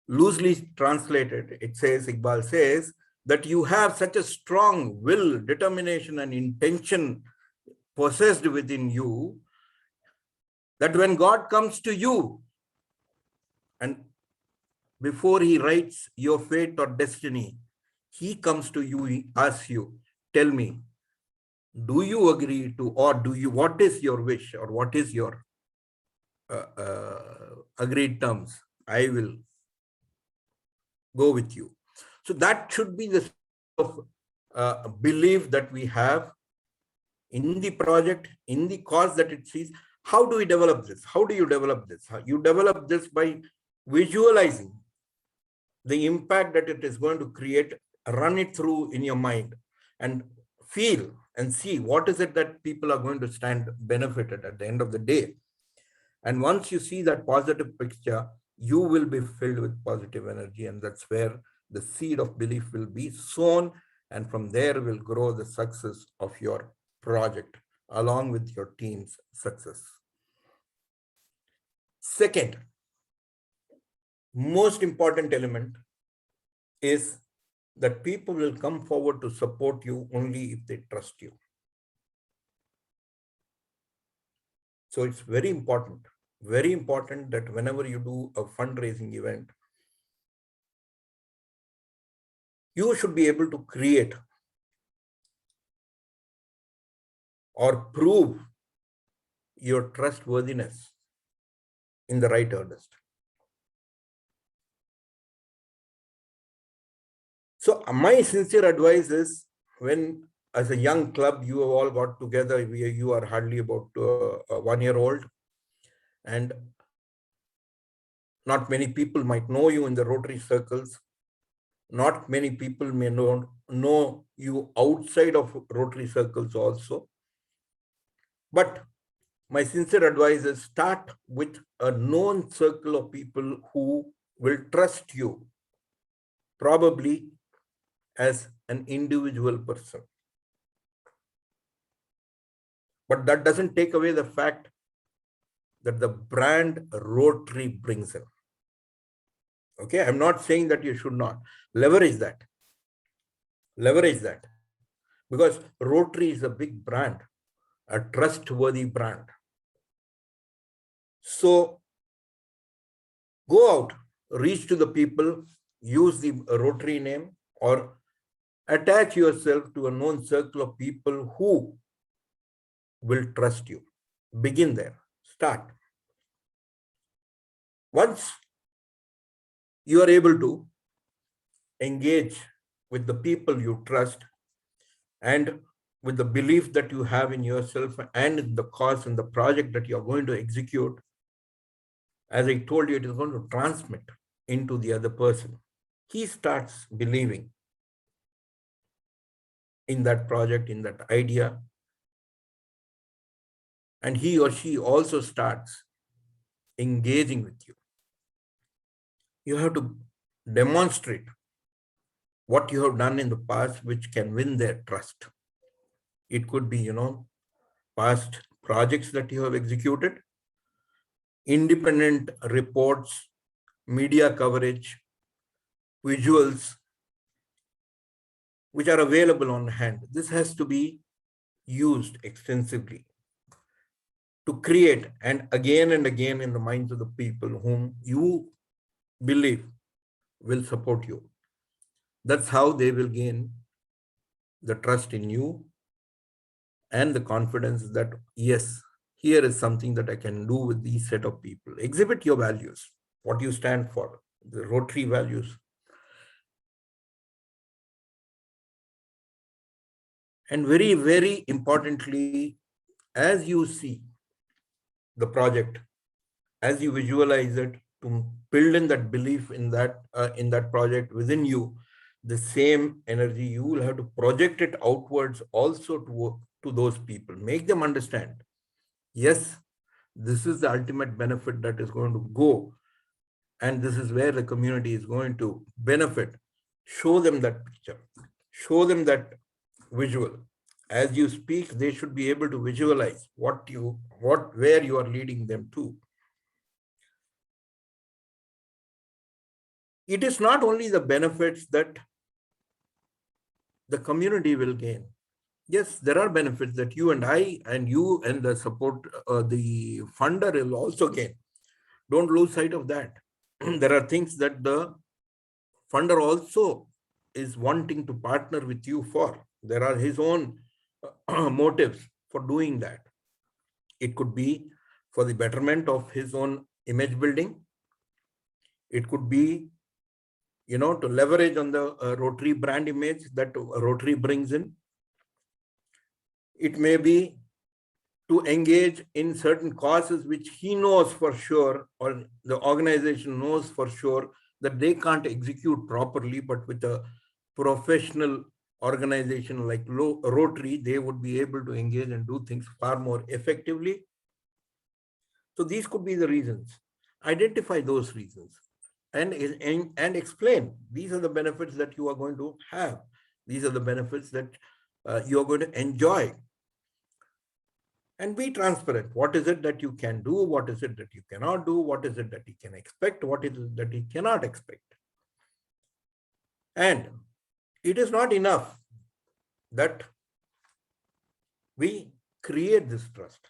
Speaker 4: Loosely translated, it says, Iqbal says, that you have such a strong will, determination, and intention possessed within you that when God comes to you and before he writes your fate or destiny, he comes to you, he asks you, tell me, do you agree to, or what is your wish, or what is your agreed terms? I will go with you. So that should be the sort of belief that we have in the project, in the cause that it sees. How do we develop this? How do you develop this? You develop this by visualizing the impact that it is going to create, run it through in your mind, and feel and see what is it that people are going to stand benefited at the end of the day. And once you see that positive picture, you will be filled with positive energy, and that's where the seed of belief will be sown, and from there will grow the success of your project along with your team's success. Second, most important element is that people will come forward to support you only if they trust you. So it's very important that whenever you do a fundraising event, you should be able to create or prove your trustworthiness in the right earnest. So my sincere advice is, when as a young club, you have all got together, you are hardly about 1 year old, and not many people might know you in the Rotary circles. Not many people may know you outside of Rotary circles also. But my sincere advice is, start with a known circle of people who will trust you, probably as an individual person. But that doesn't take away the fact that the brand Rotary brings in. Okay, I'm not saying that you should not leverage that. Because Rotary is a big brand, a trustworthy brand. So go out, reach to the people, use the Rotary name, or attach yourself to a known circle of people who will trust you. Begin there, start. Once you are able to engage with the people you trust and with the belief that you have in yourself and the cause and the project that you are going to execute, as I told you, it is going to transmit into the other person. He starts believing in that project, in that idea, and he or she also starts engaging with you. You have to demonstrate what you have done in the past, which can win their trust. It could be, past projects that you have executed. independent reports, media coverage, visuals, which are available on hand. This has to be used extensively to create and again in the minds of the people whom you believe will support you. That's how they will gain the trust in you and the confidence that, yes, here is something that I can do with these set of people. Exhibit your values, what you stand for, the Rotary values. And very, very importantly, as you see the project, as you visualize it, to build in that belief in that project within you, the same energy you will have to project it outwards also to those people. Make them understand, yes, this is the ultimate benefit that is going to go, and this is where the community is going to benefit. Show them that picture, show them that visual. As you speak, they should be able to visualize where you are leading them to. It is not only the benefits that the community will gain. Yes, there are benefits that you and I and you and the support, the funder will also gain. Don't lose sight of that. There are things that the funder also is wanting to partner with you for. There are his own motives for doing that. It could be for the betterment of his own image building. It could be, to leverage on the Rotary brand image that Rotary brings in. It may be to engage in certain causes which he knows for sure, or the organization knows for sure that they can't execute properly, but with a professional organization like Rotary, they would be able to engage and do things far more effectively. So these could be the reasons. Identify those reasons and explain, these are the benefits that you are going to have. These are the benefits that you are going to enjoy. And be transparent. What is it that you can do? What is it that you cannot do? What is it that you can expect? What is it that you cannot expect? And it is not enough that we create this trust.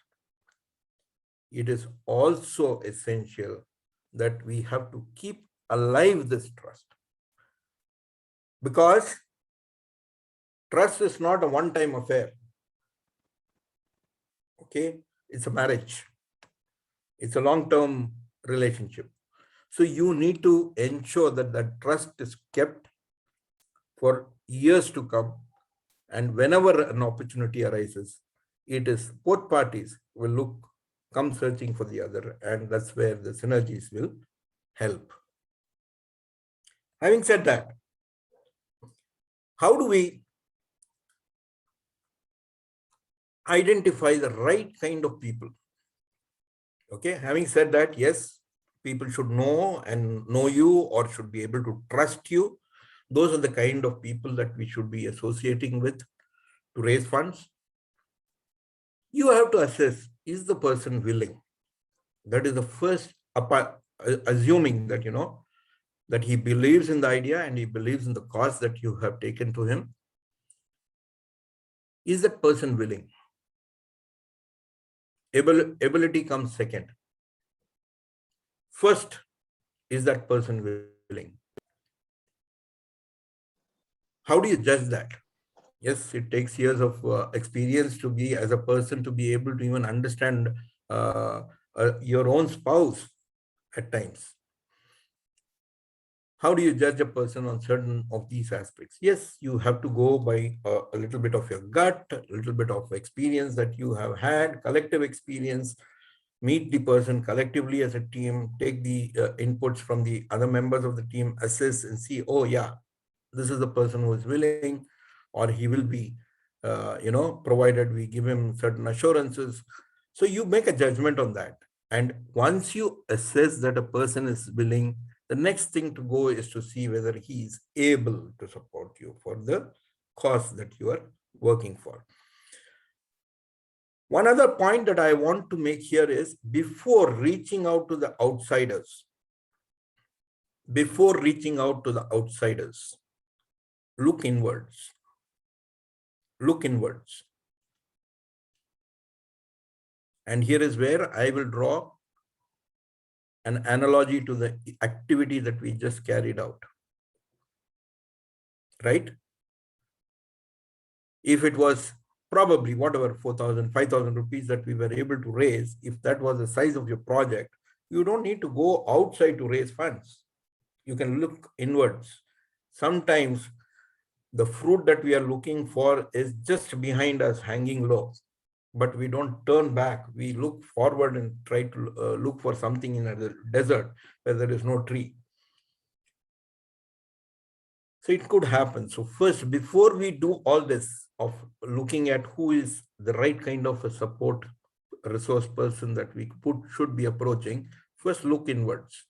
Speaker 4: It is also essential that we have to keep alive this trust. Because trust is not a one-time affair. Okay, it's a marriage. It's a long-term relationship. So you need to ensure that that trust is kept for years to come. And whenever an opportunity arises, it is both parties will come searching for the other, and that's where the synergies will help. Having said that, how do we identify the right kind of people? Okay, having said that, yes, people should know you, or should be able to trust you. Those are the kind of people that we should be associating with to raise funds. You have to assess, is the person willing? That is the first, assuming that, that he believes in the idea and he believes in the cause that you have taken to him. Is that person willing? Ability comes second. First, is that person willing? How do you judge that? Yes, it takes years of experience to be, as a person, to be able to even understand your own spouse at times. How do you judge a person on certain of these aspects? Yes, you have to go by a little bit of your gut, a little bit of experience that you have had, collective experience. Meet the person collectively as a team, take the inputs from the other members of the team, assess and see, oh yeah, this is the person who is willing, or he will be, provided we give him certain assurances. So you make a judgment on that. And once you assess that a person is willing, the next thing to go is to see whether he is able to support you for the cause that you are working for. One other point that I want to make here is before reaching out to the outsiders, look inwards. Look inwards. And here is where I will draw an analogy to the activity that we just carried out. Right? If it was probably whatever 4,000, 5,000 rupees that we were able to raise, if that was the size of your project, you don't need to go outside to raise funds. You can look inwards. Sometimes the fruit that we are looking for is just behind us, hanging low, but we don't turn back. We look forward and try to look for something in a desert where there is no tree. So it could happen. So first, before we do all this of looking at who is the right kind of a support resource person that we should be approaching, first look inwards.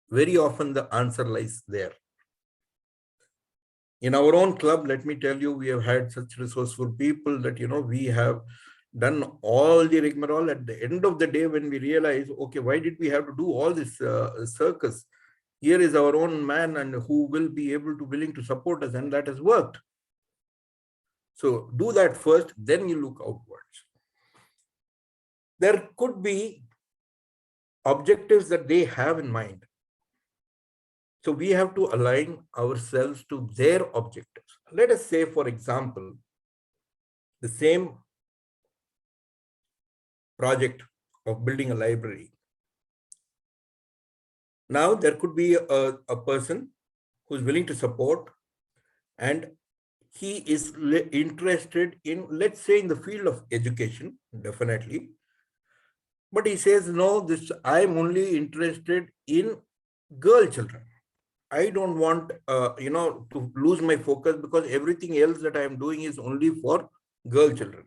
Speaker 4: Very often the answer lies there. In our own club, let me tell you, we have had such resourceful people that, we have done all the rigmarole. At the end of the day, when we realize, okay, why did we have to do all this circus? Here is our own man and who will be willing to support us, and that has worked. So do that first, then you look outwards. There could be objectives that they have in mind. So we have to align ourselves to their objectives. Let us say, for example, the same project of building a library. Now there could be a person who's willing to support, and he is interested in, let's say, in the field of education, definitely. But he says, no, I'm only interested in girl children. I don't want, to lose my focus because everything else that I am doing is only for girl children.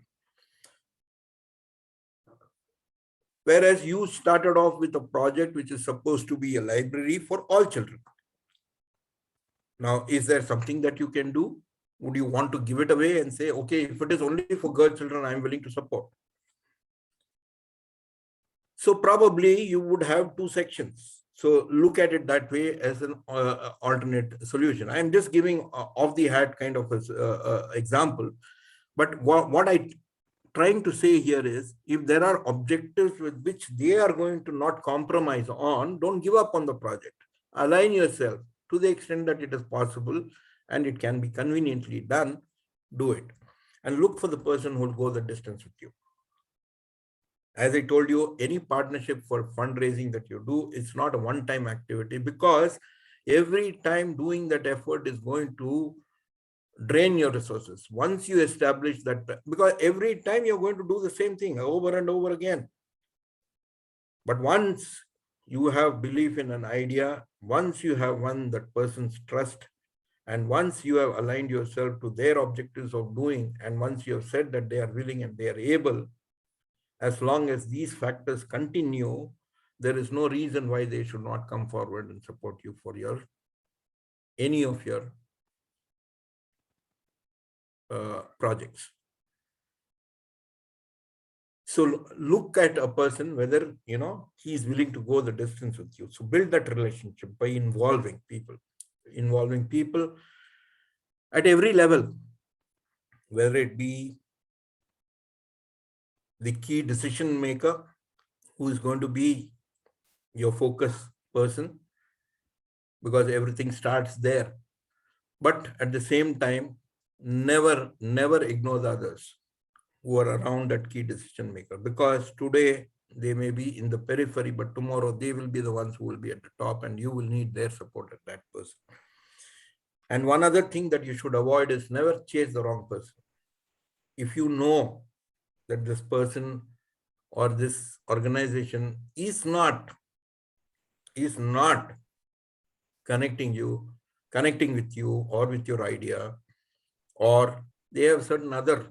Speaker 4: Whereas you started off with a project which is supposed to be a library for all children. Now, is there something that you can do? Would you want to give it away and say, okay, if it is only for girl children, I'm willing to support? So probably you would have two sections. So look at it that way as an alternate solution. I'm just giving off the hat kind of an example. But what I'm trying to say here is, if there are objectives with which they are going to not compromise on, don't give up on the project. Align yourself to the extent that it is possible and it can be conveniently done, do it. And look for the person who will go the distance with you. As I told you, any partnership for fundraising that you do, it's not a one-time activity, because every time doing that effort is going to drain your resources. Once you establish that, because every time you're going to do the same thing over and over again. But once you have belief in an idea, once you have won that person's trust, and once you have aligned yourself to their objectives of doing, and once you have said that they are willing and they are able, as long as these factors continue, there is no reason why they should not come forward and support you for any of your projects. So look at a person whether he is willing to go the distance with you. So build that relationship by involving people at every level, whether it be the key decision maker who is going to be your focus person, because everything starts there. But at the same time, never ignore the others who are around that key decision maker, because today they may be in the periphery, but tomorrow they will be the ones who will be at the top, and you will need their support at that person. And one other thing that you should avoid is never chase the wrong person. If you know that this person or this organization is not connecting with you or with your idea, or they have certain other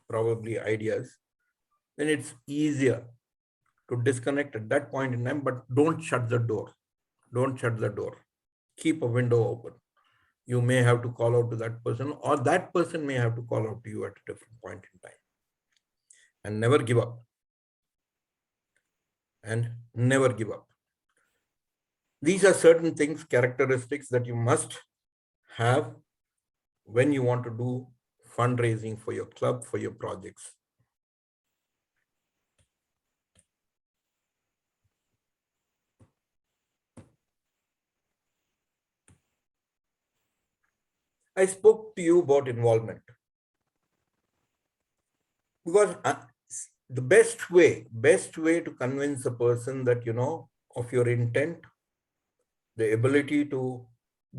Speaker 4: probably ideas, then it's easier to disconnect at that point in time. But don't shut the door. Keep a window open. You may have to call out to that person, or that person may have to call out to you at a different point in time. and never give up. And never give up. These are certain things, characteristics that you must have when you want to do fundraising for your club, for your projects. I spoke to you about involvement because the best way to convince a person that, of your intent, the ability to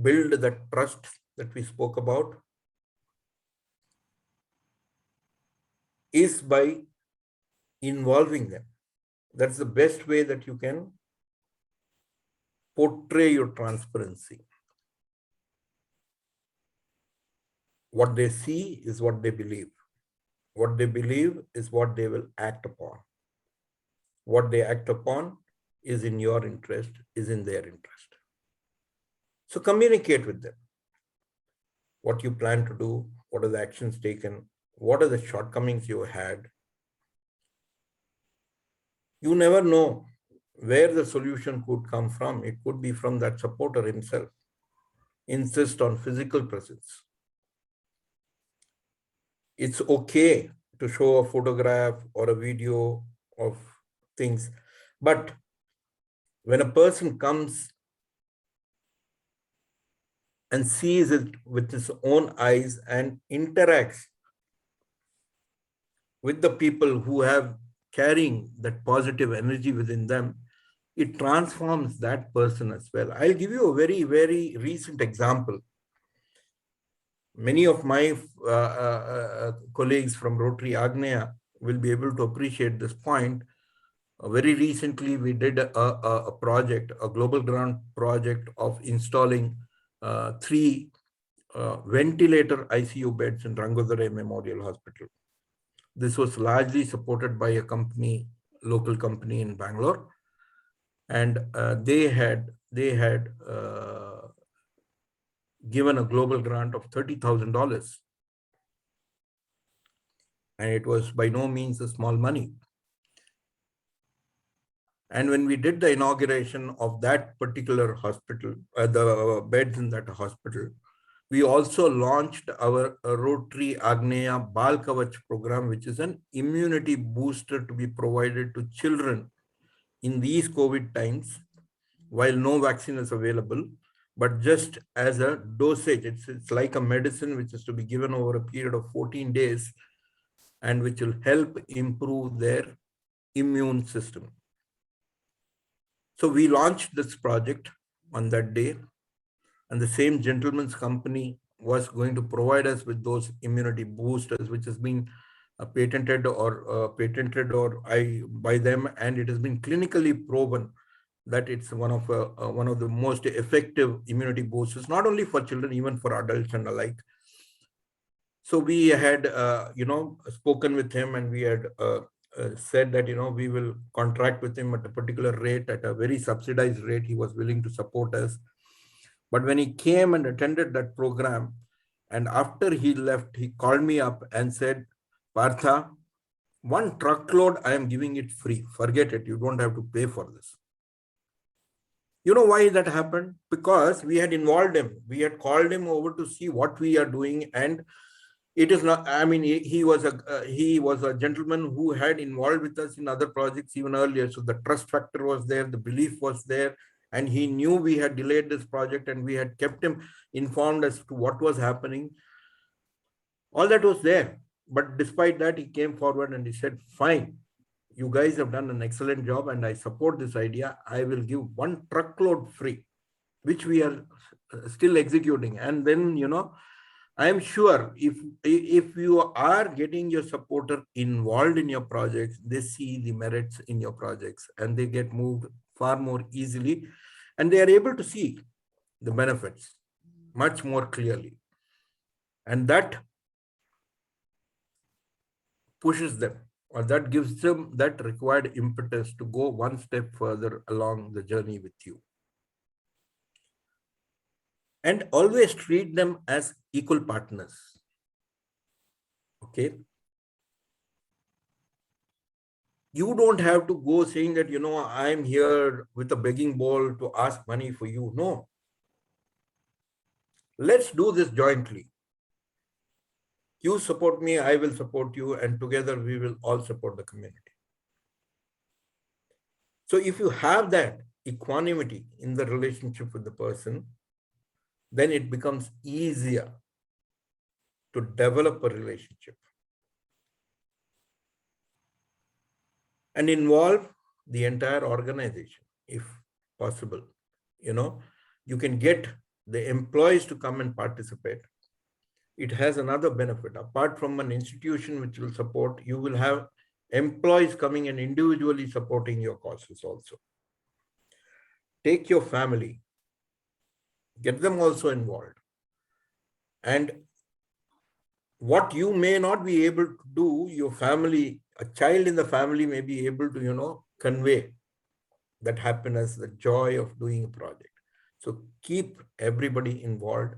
Speaker 4: build that trust that we spoke about, is by involving them. That's the best way that you can portray your transparency. What they see is what they believe. What they believe is what they will act upon. What they act upon is in your interest, is in their interest. So communicate with them. What you plan to do, what are the actions taken, what are the shortcomings you had. You never know where the solution could come from. It could be from that supporter himself. Insist on physical presence. It's okay to show a photograph or a video of things, but when a person comes and sees it with his own eyes and interacts with the people who have carrying that positive energy within them, it transforms that person as well. I'll give you a very, very recent example. Many of my colleagues from Rotary Agneya will be able to appreciate this point. Very recently, we did a project, a global grant project of installing 3 ventilator ICU beds in Rangodare Memorial Hospital. This was largely supported by a company, local company in Bangalore, and they had given a global grant of $30,000, and it was by no means a small money. And when we did the inauguration of that particular hospital, the beds in that hospital, we also launched our Rotary Agneya Bal Kavach program, which is an immunity booster to be provided to children in these COVID times, while no vaccine is available, but just as a dosage. It's like a medicine which is to be given over a period of 14 days and which will help improve their immune system. So we launched this project on that day, and the same gentleman's company was going to provide us with those immunity boosters, which has been patented by them, and it has been clinically proven that it's one of the most effective immunity boosters, not only for children, even for adults and alike. So we had spoken with him, and we had said that we will contract with him at a particular rate, at a very subsidized rate. He was willing to support us. But when he came and attended that program, and after he left, he called me up and said, "Partha, 1 truckload, I am giving it free. Forget it. You don't have to pay for this." You know why that happened? Because we had involved him. We had called him over to see what we are doing, and it is not, I mean, he was a gentleman who had involved with us in other projects even earlier. So the trust factor was there, the belief was there, and he knew we had delayed this project, and we had kept him informed as to what was happening. All that was there. But despite that, he came forward and he said, "Fine, you guys have done an excellent job, and I support this idea. I will give 1 truckload free," which we are still executing. And then, I am sure if you are getting your supporter involved in your projects, they see the merits in your projects, and they get moved far more easily, and they are able to see the benefits much more clearly. And that pushes them, or that gives them that required impetus to go 1 step further along the journey with you. And always treat them as equal partners. Okay. You don't have to go saying that, I'm here with a begging bowl to ask money for you. No. Let's do this jointly. You support me, I will support you, and together we will all support the community. So if you have that equanimity in the relationship with the person, then it becomes easier to develop a relationship and involve the entire organization, if possible. You can get the employees to come and participate. It has another benefit. Apart from an institution which will support, you will have employees coming and individually supporting your causes also. Take your family, get them also involved. And what you may not be able to do, your family, a child in the family may be able to, convey that happiness, the joy of doing a project. So keep everybody involved.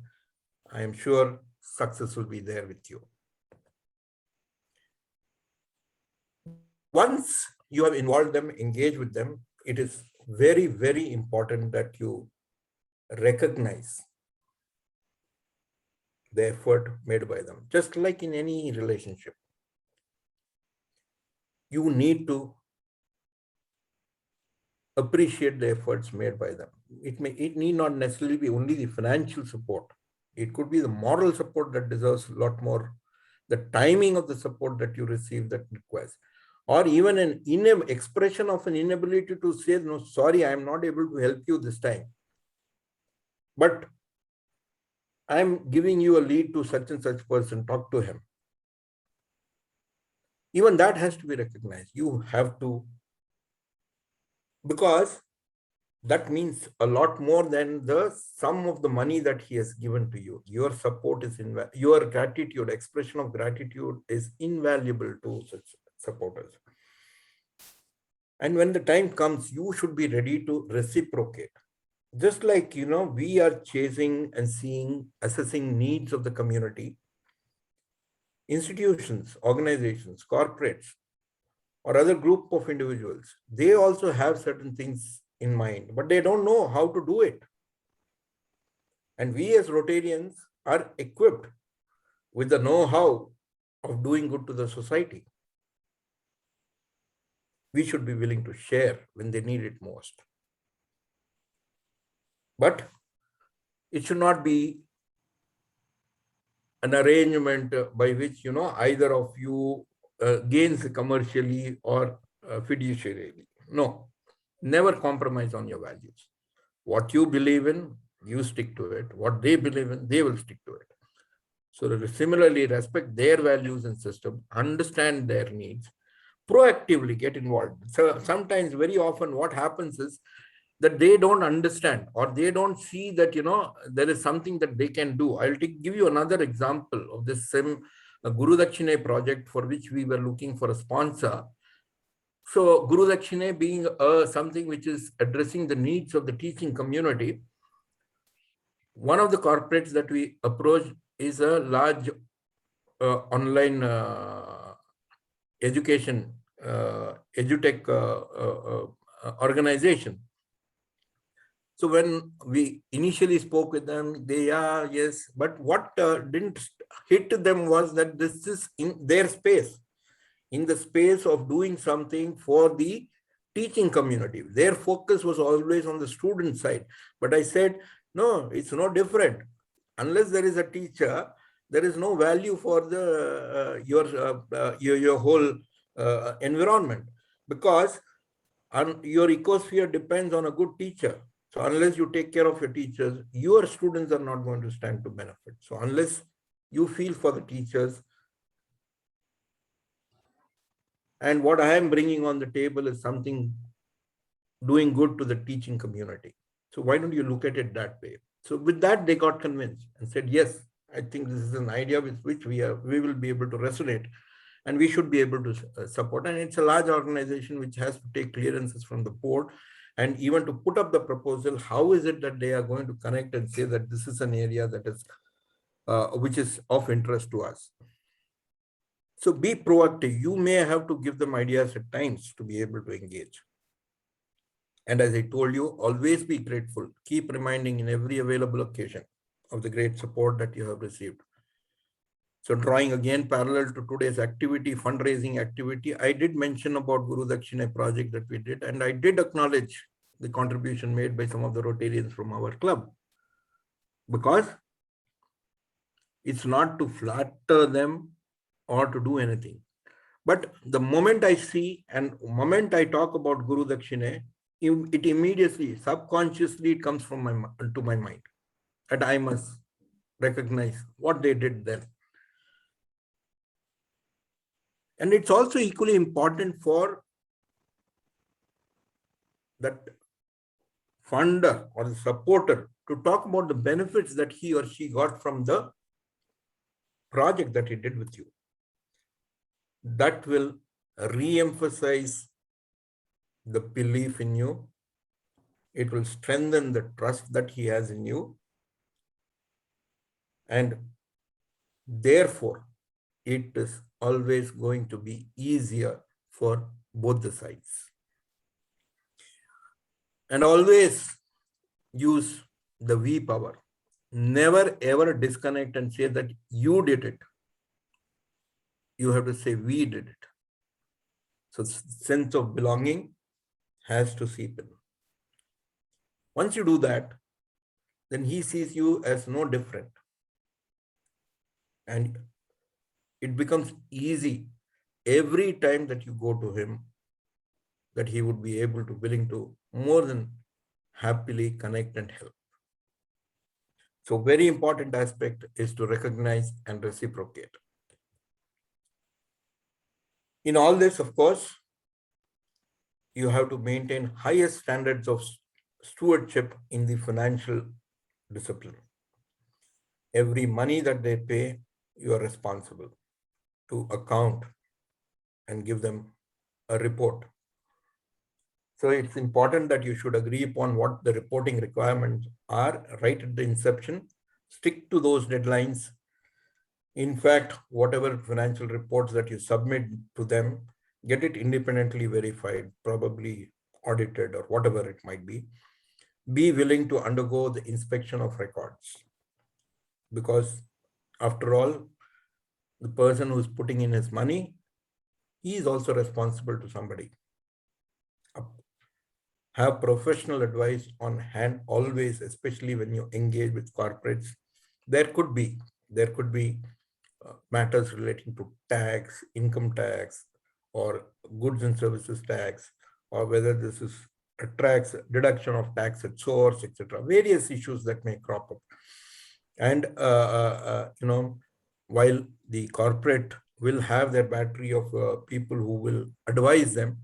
Speaker 4: I am sure success will be there with you. Once you have involved them, engaged with them, it is very, very important that you recognize the effort made by them. Just like in any relationship, you need to appreciate the efforts made by them. It need not necessarily be only the financial support. It could be the moral support that deserves a lot more, the timing of the support that you receive that requires, or even an expression of an inability to say, no, sorry, I am not able to help you this time, but I'm giving you a lead to such and such person, talk to him. Even that has to be recognized. You have to, because that means a lot more than the sum of the money that he has given to you. Your support is your gratitude, expression of gratitude is invaluable to such supporters. And when the time comes, you should be ready to reciprocate. Just like, we are chasing and seeing, assessing needs of the community, institutions, organizations, corporates, or other group of individuals, they also have certain things in mind, but they don't know how to do it. And we as Rotarians are equipped with the know-how of doing good to the society. We should be willing to share when they need it most. But it should not be an arrangement by which, either of you gains commercially or fiduciarily. No, never compromise on your values. What you believe in, you stick to it. What they believe in, they will stick to it. So similarly, respect their values and system, understand their needs, proactively get involved. So sometimes, very often, what happens is that they don't understand or they don't see that, there is something that they can do. I'll give you another example of this same Guru Dakshine project for which we were looking for a sponsor. So Guru Dakshine being something which is addressing the needs of the teaching community, one of the corporates that we approached is a large online education, edutech organization. So when we initially spoke with them, they are, yes, but what didn't hit them was that this is in their space, in the space of doing something for the teaching community. Their focus was always on the student side. But I said, no, it's no different. Unless there is a teacher, there is no value for the your whole environment, because your ecosphere depends on a good teacher. So unless you take care of your teachers, your students are not going to stand to benefit. So unless you feel for the teachers, and what I am bringing on the table is something doing good to the teaching community. So why don't you look at it that way? So with that, they got convinced and said, yes, I think this is an idea with which we will be able to resonate and we should be able to support. And it's a large organization which has to take clearances from the board. And even to put up the proposal, how is it that they are going to connect and say that this is an area that is which is of interest to us? So be proactive. You may have to give them ideas at times to be able to engage. And as I told you, always be grateful. Keep reminding in every available occasion of the great support that you have received. So drawing again parallel to today's activity, fundraising activity, I did mention about Guru Dakshina project that we did, and I did acknowledge the contribution made by some of the Rotarians from our club, because it's not to flatter them or to do anything. But the moment I see and moment I talk about Guru Dakshina, it immediately, subconsciously, it comes from to my mind, that I must recognize what they did then. And it's also equally important for that funder or the supporter to talk about the benefits that he or she got from the project that he did with you. That will re-emphasize the belief in you. It will strengthen the trust that he has in you. And therefore, it is always going to be easier for both the sides. And always use the we power. Never ever disconnect and say that you did it. You have to say we did it. So sense of belonging has to seep in. Once you do that, then he sees you as no different. And it becomes easy every time that you go to him, that he would be able to, willing to more than happily connect and help. So very important aspect is to recognize and reciprocate. In all this, of course, you have to maintain highest standards of stewardship in the financial discipline. Every money that they pay, you are responsible to account and give them a report. So it's important that you should agree upon what the reporting requirements are right at the inception. Stick to those deadlines. In fact, whatever financial reports that you submit to them, get it independently verified, probably audited or whatever it might be. Be willing to undergo the inspection of records, because after all, the person who's putting in his money, he is also responsible to somebody. Have professional advice on hand always, especially when you engage with corporates. There could be matters relating to tax, income tax, or goods and services tax, or whether this is a tax deduction of tax at source, etc. Various issues that may crop up. And while the corporate will have their battery of people who will advise them,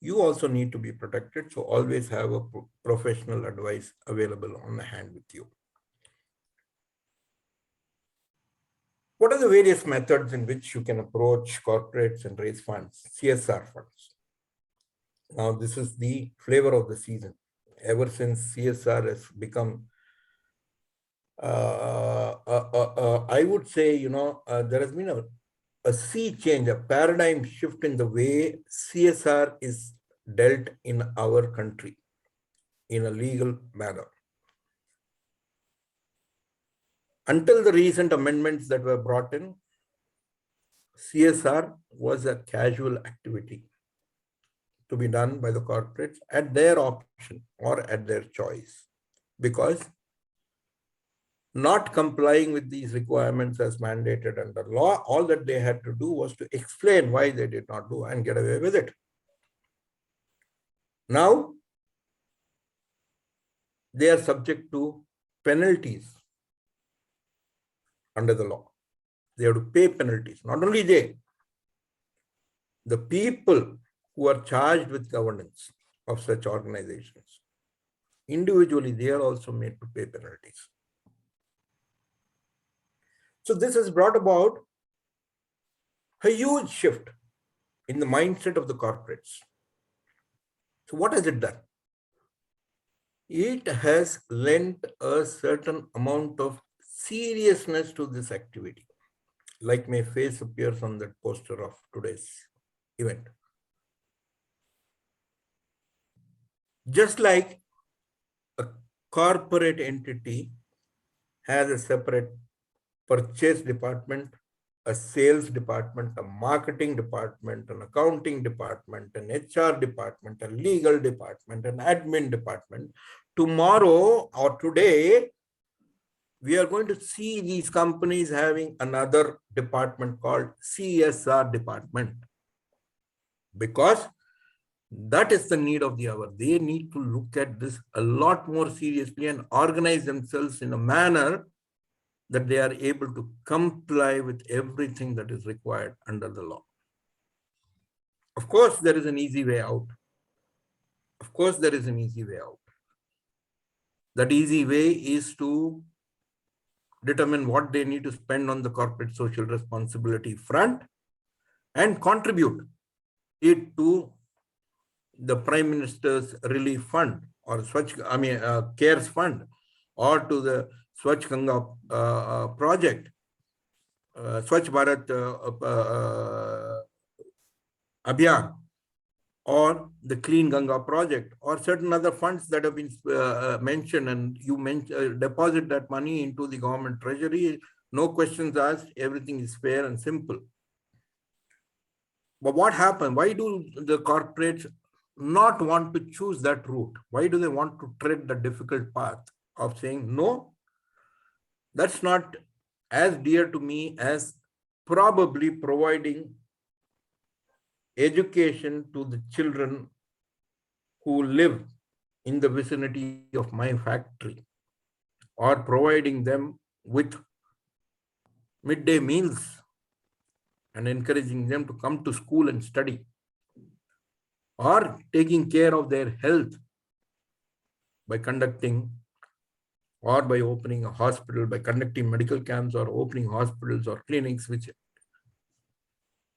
Speaker 4: you also need to be protected. So always have a professional advice available on the hand with you. What are the various methods in which you can approach corporates and raise funds? CSR funds. Now, this is the flavor of the season. Ever since CSR has become, I would say, there has been a sea change, a paradigm shift in the way CSR is dealt in our country in a legal manner. Until the recent amendments that were brought in, CSR was a casual activity to be done by the corporates at their option or at their choice, because not complying with these requirements as mandated under law, all that they had to do was to explain why they did not do and get away with it. Now, they are subject to penalties under the law. They have to pay penalties. Not only they, the people who are charged with governance of such organizations, individually, they are also made to pay penalties. So this has brought about a huge shift in the mindset of the corporates. So what has it done? It has lent a certain amount of seriousness to this activity. like my face appears on that poster of today's event. Just like a corporate entity has a separate purchase department, a sales department, a marketing department, an accounting department, an HR department, a legal department, an admin department. Tomorrow or today, we are going to see these companies having another department called CSR department, because that is the need of the hour. They need to look at this a lot more seriously and organize themselves in a manner that they are able to comply with everything that is required under the law. Of course, there is an easy way out. Of course, there is an easy way out. That easy way is to determine what they need to spend on the corporate social responsibility front and contribute it to the Prime Minister's Relief Fund or CARES Fund, or to the Swachh Ganga project, Swachh Bharat Abhiyan, or the Clean Ganga project, or certain other funds that have been mentioned, and you deposit that money into the government treasury, no questions asked, everything is fair and simple. But what happened? Why do the corporates not want to choose that route? Why do they want to tread the difficult path of saying, no, that's not as dear to me as probably providing education to the children who live in the vicinity of my factory, or providing them with midday meals and encouraging them to come to school and study, or taking care of their health by conducting or by opening a hospital, by conducting medical camps or opening hospitals or clinics which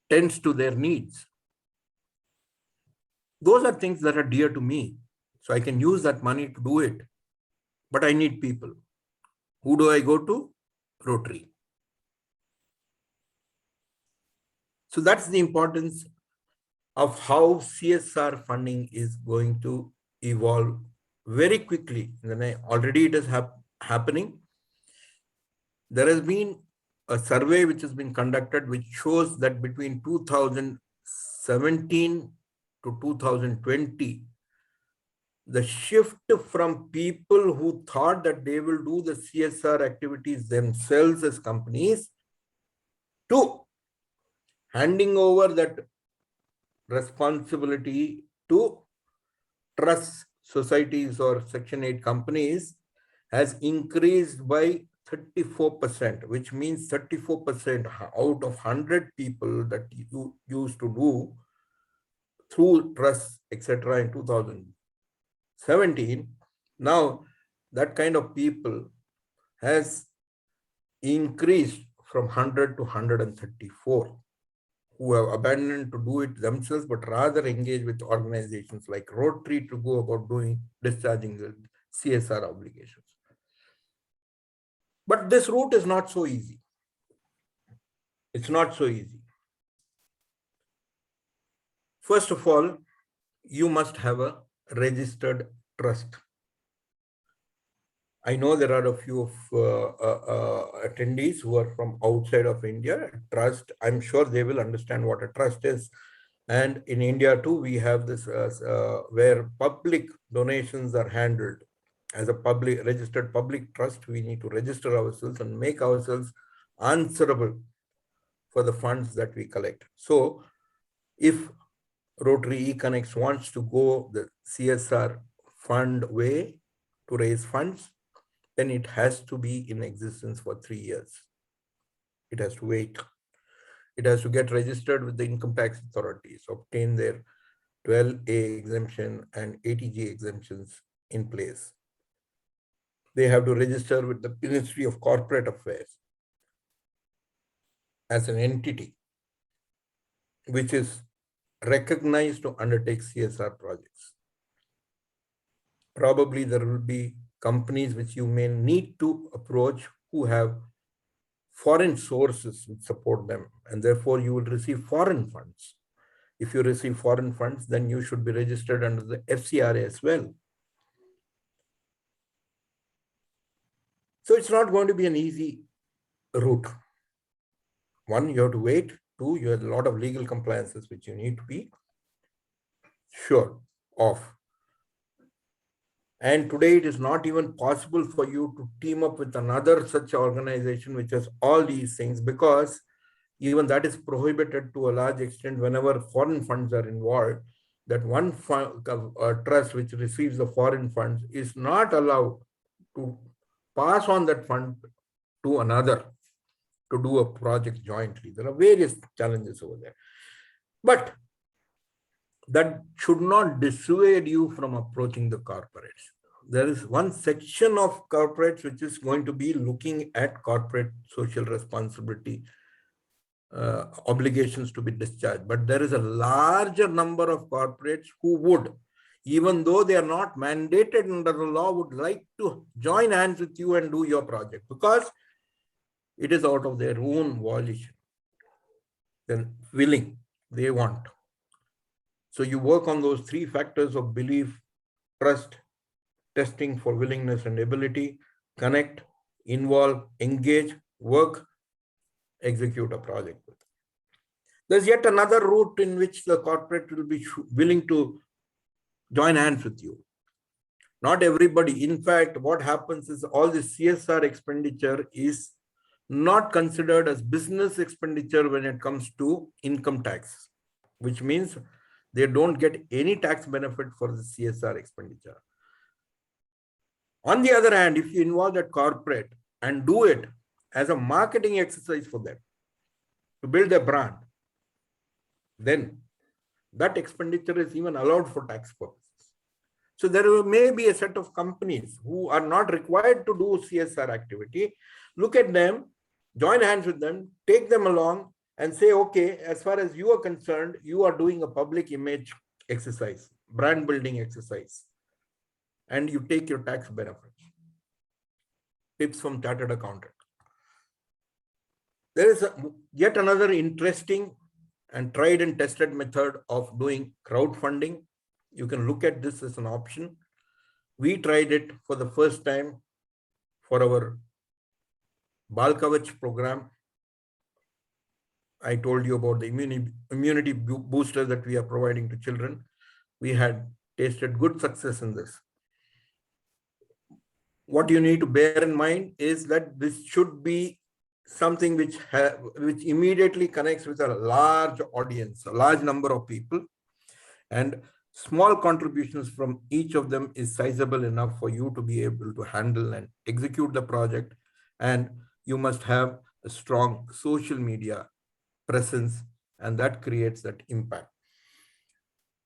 Speaker 4: tends to their needs. Those are things that are dear to me. So I can use that money to do it. But I need people. Who do I go to? Rotary. So that's the importance of how CSR funding is going to evolve very quickly. Already it is happening. There has been a survey which has been conducted which shows that between 2017 to 2020, the shift from people who thought that they will do the CSR activities themselves as companies to handing over that responsibility to trust societies or Section 8 companies has increased by 34%, which means 34% out of 100 people that you used to do through trust, etc. in 2017, now that kind of people has increased from 100 to 134 who have abandoned to do it themselves, but rather engage with organizations like Rotary to go about discharging the CSR obligations. But this route is not so easy. It's not so easy. First of all, you must have a registered trust. I know there are a few of attendees who are from outside of India. Trust, I'm sure they will understand what a trust is. And in India too, we have this where public donations are handled. As a registered public trust, we need to register ourselves and make ourselves answerable for the funds that we collect. So if Rotary eConnects wants to go the CSR fund way to raise funds, then it has to be in existence for 3 years. It has to wait. It has to get registered with the income tax authorities, obtain their 12A exemption and 80G exemptions in place. They have to register with the Ministry of Corporate Affairs as an entity which is recognized to undertake CSR projects. Probably there will be companies which you may need to approach who have foreign sources which support them, and therefore you will receive foreign funds. If you receive foreign funds, then you should be registered under the FCRA as well. So it's not going to be an easy route. One, you have to wait. Two, you have a lot of legal compliances which you need to be sure of. And today it is not even possible for you to team up with another such organization which has all these things, because even that is prohibited to a large extent whenever foreign funds are involved. That one trust which receives the foreign funds is not allowed to pass on that fund to another to do a project jointly. There are various challenges over there. But that should not dissuade you from approaching the corporates. There is one section of corporates which is going to be looking at corporate social responsibility obligations to be discharged. But there is a larger number of corporates who would, even though they are not mandated under the law, would like to join hands with you and do your project because it is out of their own volition. They're willing, they want. So you work on those three factors of belief, trust, testing for willingness and ability, connect, involve, engage, work, execute a project. There's yet another route in which the corporate will be willing to join hands with you. Not everybody. In fact, what happens is all the CSR expenditure is not considered as business expenditure when it comes to income tax, which means they don't get any tax benefit for the CSR expenditure. On the other hand, if you involve that corporate and do it as a marketing exercise for them to build their brand, then that expenditure is even allowed for tax purposes. So there may be a set of companies who are not required to do CSR activity. Look at them, join hands with them, take them along and say, okay, as far as you are concerned, you are doing a public image exercise, brand building exercise, and you take your tax benefits. Tips from chartered accountant. There is yet another interesting and tried and tested method of doing crowdfunding. You can look at this as an option. We tried it for the first time for our Bal Kavach program. I told you about the immunity booster that we are providing to children. We had tasted good success in this. What you need to bear in mind is that this should be something which immediately connects with a large audience, a large number of people, and small contributions from each of them is sizable enough for you to be able to handle and execute the project. And you must have a strong social media presence, and that creates that impact.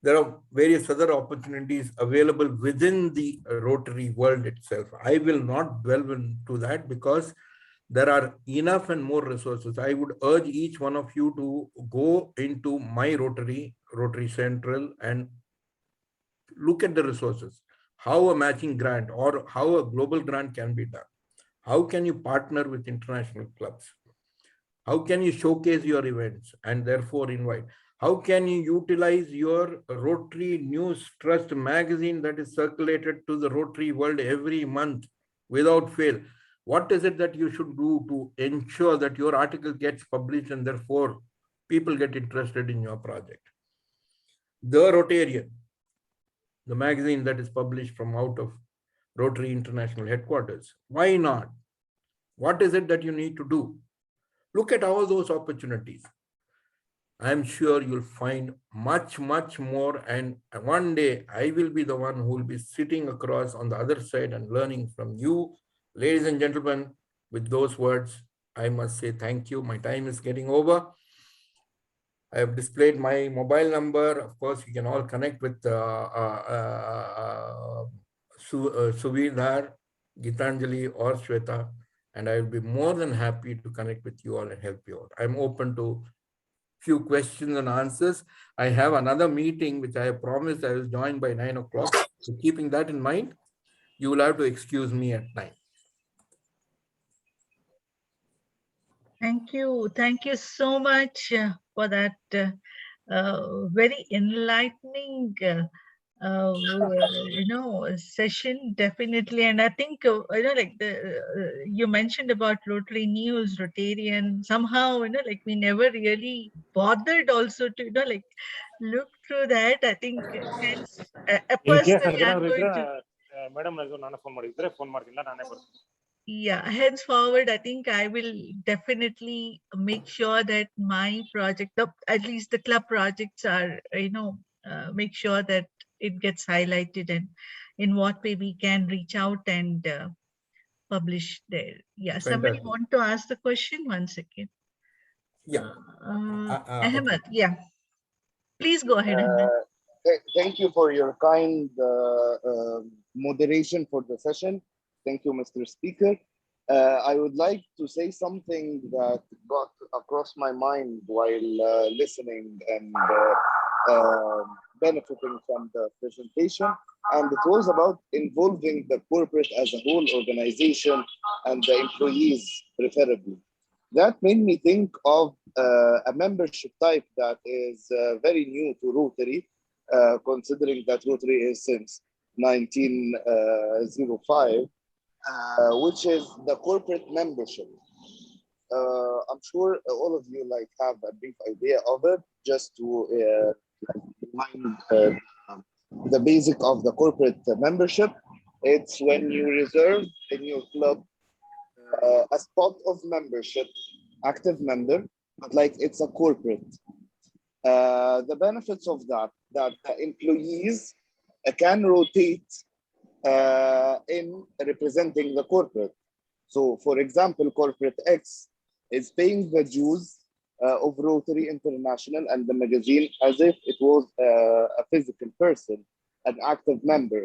Speaker 4: There are various other opportunities available within the Rotary world itself. I will not delve into that because there are enough and more resources. I would urge each one of you to go into my Rotary Central, and look at the resources, how a matching grant or how a global grant can be done. How can you partner with international clubs? How can you showcase your events and therefore invite? How can you utilize your Rotary News Trust magazine that is circulated to the Rotary world every month without fail? What is it that you should do to ensure that your article gets published and therefore people get interested in your project? The Rotarian, the magazine that is published from out of Rotary International headquarters. Why not? What is it that you need to do? Look at all those opportunities. I'm sure you'll find much, much more. And one day I will be the one who will be sitting across on the other side and learning from you. Ladies and gentlemen, with those words, I must say thank you. My time is getting over. I have displayed my mobile number. Of course, you can all connect with Suvirdhar, Gitanjali, or Shweta, and I will be more than happy to connect with you all and help you out. I'm open to few questions and answers. I have another meeting which I have promised I will join by 9 o'clock. So keeping that in mind, you will have to excuse me at 9.
Speaker 2: Thank you. Thank you so much for that very enlightening session, definitely. And I think like you mentioned about Rotary News, Rotarian, somehow like we never really bothered also to like look through that. I think hence
Speaker 7: In case
Speaker 2: personally I'm going to
Speaker 7: madam ನಾನು phone ಮಾಡಿದ್ರೆ phone ಮಾಡ್ತಿಲ್ಲ ನಾನೇ ಬರ್ತೀನಿ.
Speaker 2: yeah, henceforward I think I will definitely make sure that my project, at least the club projects are make sure that it gets highlighted and in what way we can reach out and publish there. Yeah, somebody
Speaker 4: Fantastic.
Speaker 2: want to ask the question? One second.
Speaker 4: Yeah.
Speaker 2: Ahmed, yeah, please go ahead, Ahmed.
Speaker 10: Thank you for your kind moderation for the session. Thank you, Mr. Speaker. I would like to say something that got across my mind while listening and benefiting from the presentation. And it was about involving the corporate as a whole organization and the employees preferably. That made me think of a membership type that is very new to Rotary, considering that Rotary is since 1905, which is the corporate membership. I'm sure all of you like have a brief idea of it, just to remind the basic of the corporate membership. It's when you reserve in your club a spot of membership, active member, but like it's a corporate. The benefits of that the employees can rotate in representing the corporate. So, for example, corporate X is paying the dues of Rotary International and the magazine as if it was a physical person, an active member,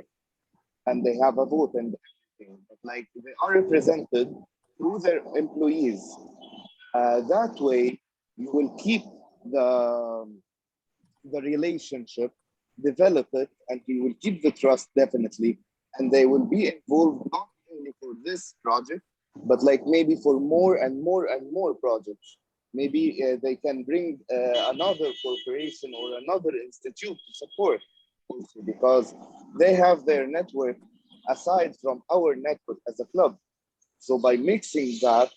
Speaker 10: and they have a vote and everything. But like they are represented through their employees. That way, you will keep the relationship, develop it, and you will keep the trust definitely. And they will be involved not only for this project, but like maybe for more and more and more projects. Maybe they can bring another corporation or another institute to support also, because they have their network aside from our network as a club. So by mixing that,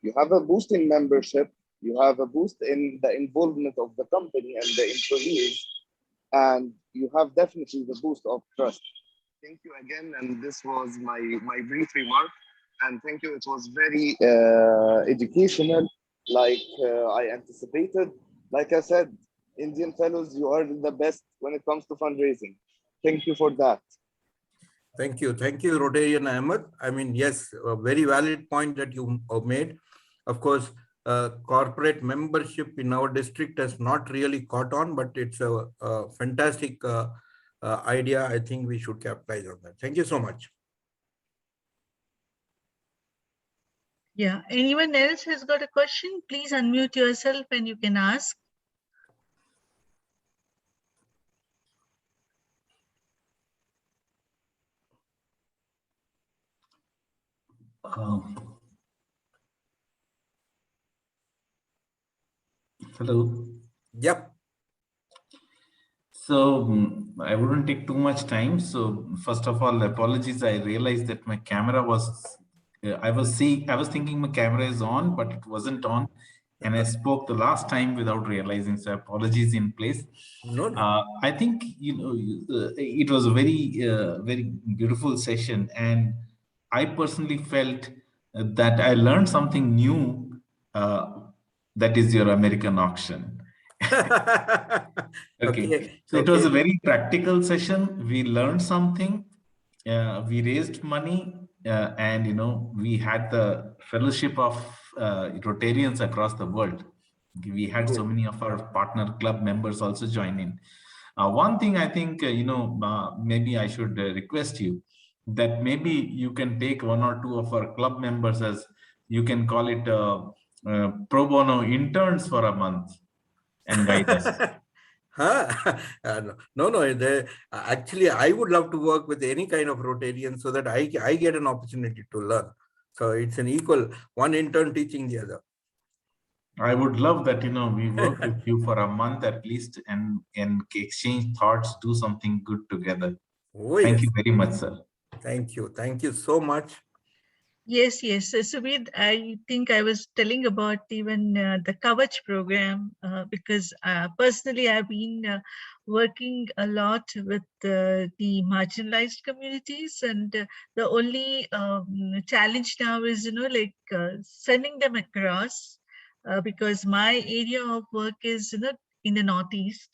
Speaker 10: you have a boost in membership, you have a boost in the involvement of the company and the employees, and you have definitely the boost of trust. Thank you again, and this was my brief remark. And thank you, it was very educational, like I anticipated. Like I said, Indian fellows, you are the best when it comes to fundraising. Thank you for that.
Speaker 4: Thank you. Thank you, Rotarian Ahmed. I mean, yes, a very valid point that you made. Of course, corporate membership in our district has not really caught on, but it's a fantastic idea. I think we should capitalize on that. Thank you so much.
Speaker 2: Yeah, anyone else has got a question? Please unmute yourself and you can ask.
Speaker 1: Hello.
Speaker 4: Yep.
Speaker 1: So I wouldn't take too much time. So first of all, apologies. I realized that my camera was, I was thinking my camera is on, but it wasn't on. And I spoke the last time without realizing, so apologies in place.
Speaker 4: No.
Speaker 1: I think, it was a very, very beautiful session. And I personally felt that I learned something new, that is your American auction. Okay. So it was a very practical session. We learned something. We raised money, and we had the fellowship of Rotarians across the world. We had so many of our partner club members also join in. One thing I think, maybe I should request you that maybe you can take one or two of our club members as, you can call it pro bono interns for a month and guide us.
Speaker 4: No. Actually, I would love to work with any kind of Rotarian so that I get an opportunity to learn. So it's an equal, one intern teaching the other.
Speaker 1: I would love that, we work with you for a month at least and exchange thoughts, do something good together.
Speaker 4: Oh,
Speaker 1: Thank
Speaker 4: yes.
Speaker 1: you very much, sir.
Speaker 4: Thank you. Thank you so much.
Speaker 2: Yes, yes. So I think I was telling about even the Kavach program because personally I've been working a lot with the marginalized communities, and the only challenge now is, like sending them across because my area of work is, in the Northeast.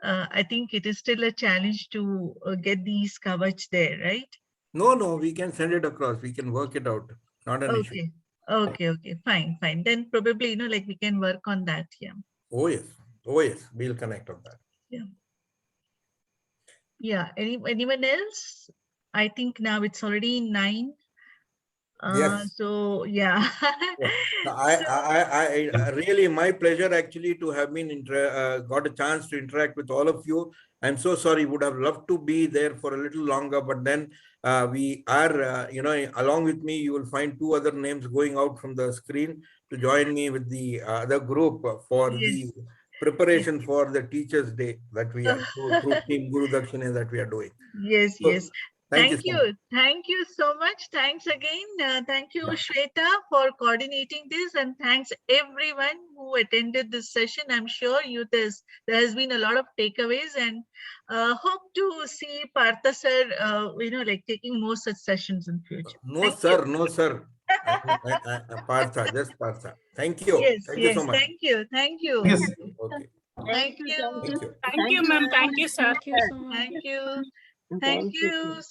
Speaker 2: I think it is still a challenge to get these Kavach there, right?
Speaker 4: No, we can send it across. We can work it out. Not an issue.
Speaker 2: Okay. Fine. Then probably, like we can work on that. Yeah.
Speaker 4: Oh, yes. Oh, yes. We'll connect on that.
Speaker 2: Yeah. Anyone else? I think now it's already 9.
Speaker 4: Yes.
Speaker 2: So yeah.
Speaker 4: I really, my pleasure actually to have been got a chance to interact with all of you. I'm so sorry, would have loved to be there for a little longer, but then we are, along with me, you will find 2 other names going out from the screen to join me with the other group for the preparation for the Teachers' Day that we are through Team Guru Dakshina that we are doing.
Speaker 2: Yes.
Speaker 4: So, thank you so much.
Speaker 2: Thank you so much. Thanks again. Thank you, Shweta, for coordinating this, and thanks everyone who attended this session. I'm sure there has been a lot of takeaways, and hope to see Partha sir, like taking more such sessions in future.
Speaker 4: No, sir. No, sir. Partha, just Partha. Thank you.
Speaker 2: Yes.
Speaker 4: Thank you so much.
Speaker 2: Thank you.
Speaker 1: Yes.
Speaker 4: Okay.
Speaker 2: Thank you.
Speaker 4: Thank you.
Speaker 3: Thank you, ma'am. Thank you, sir.
Speaker 8: Thank you so much.
Speaker 2: Thank you.
Speaker 10: Thank you.
Speaker 2: Thank you.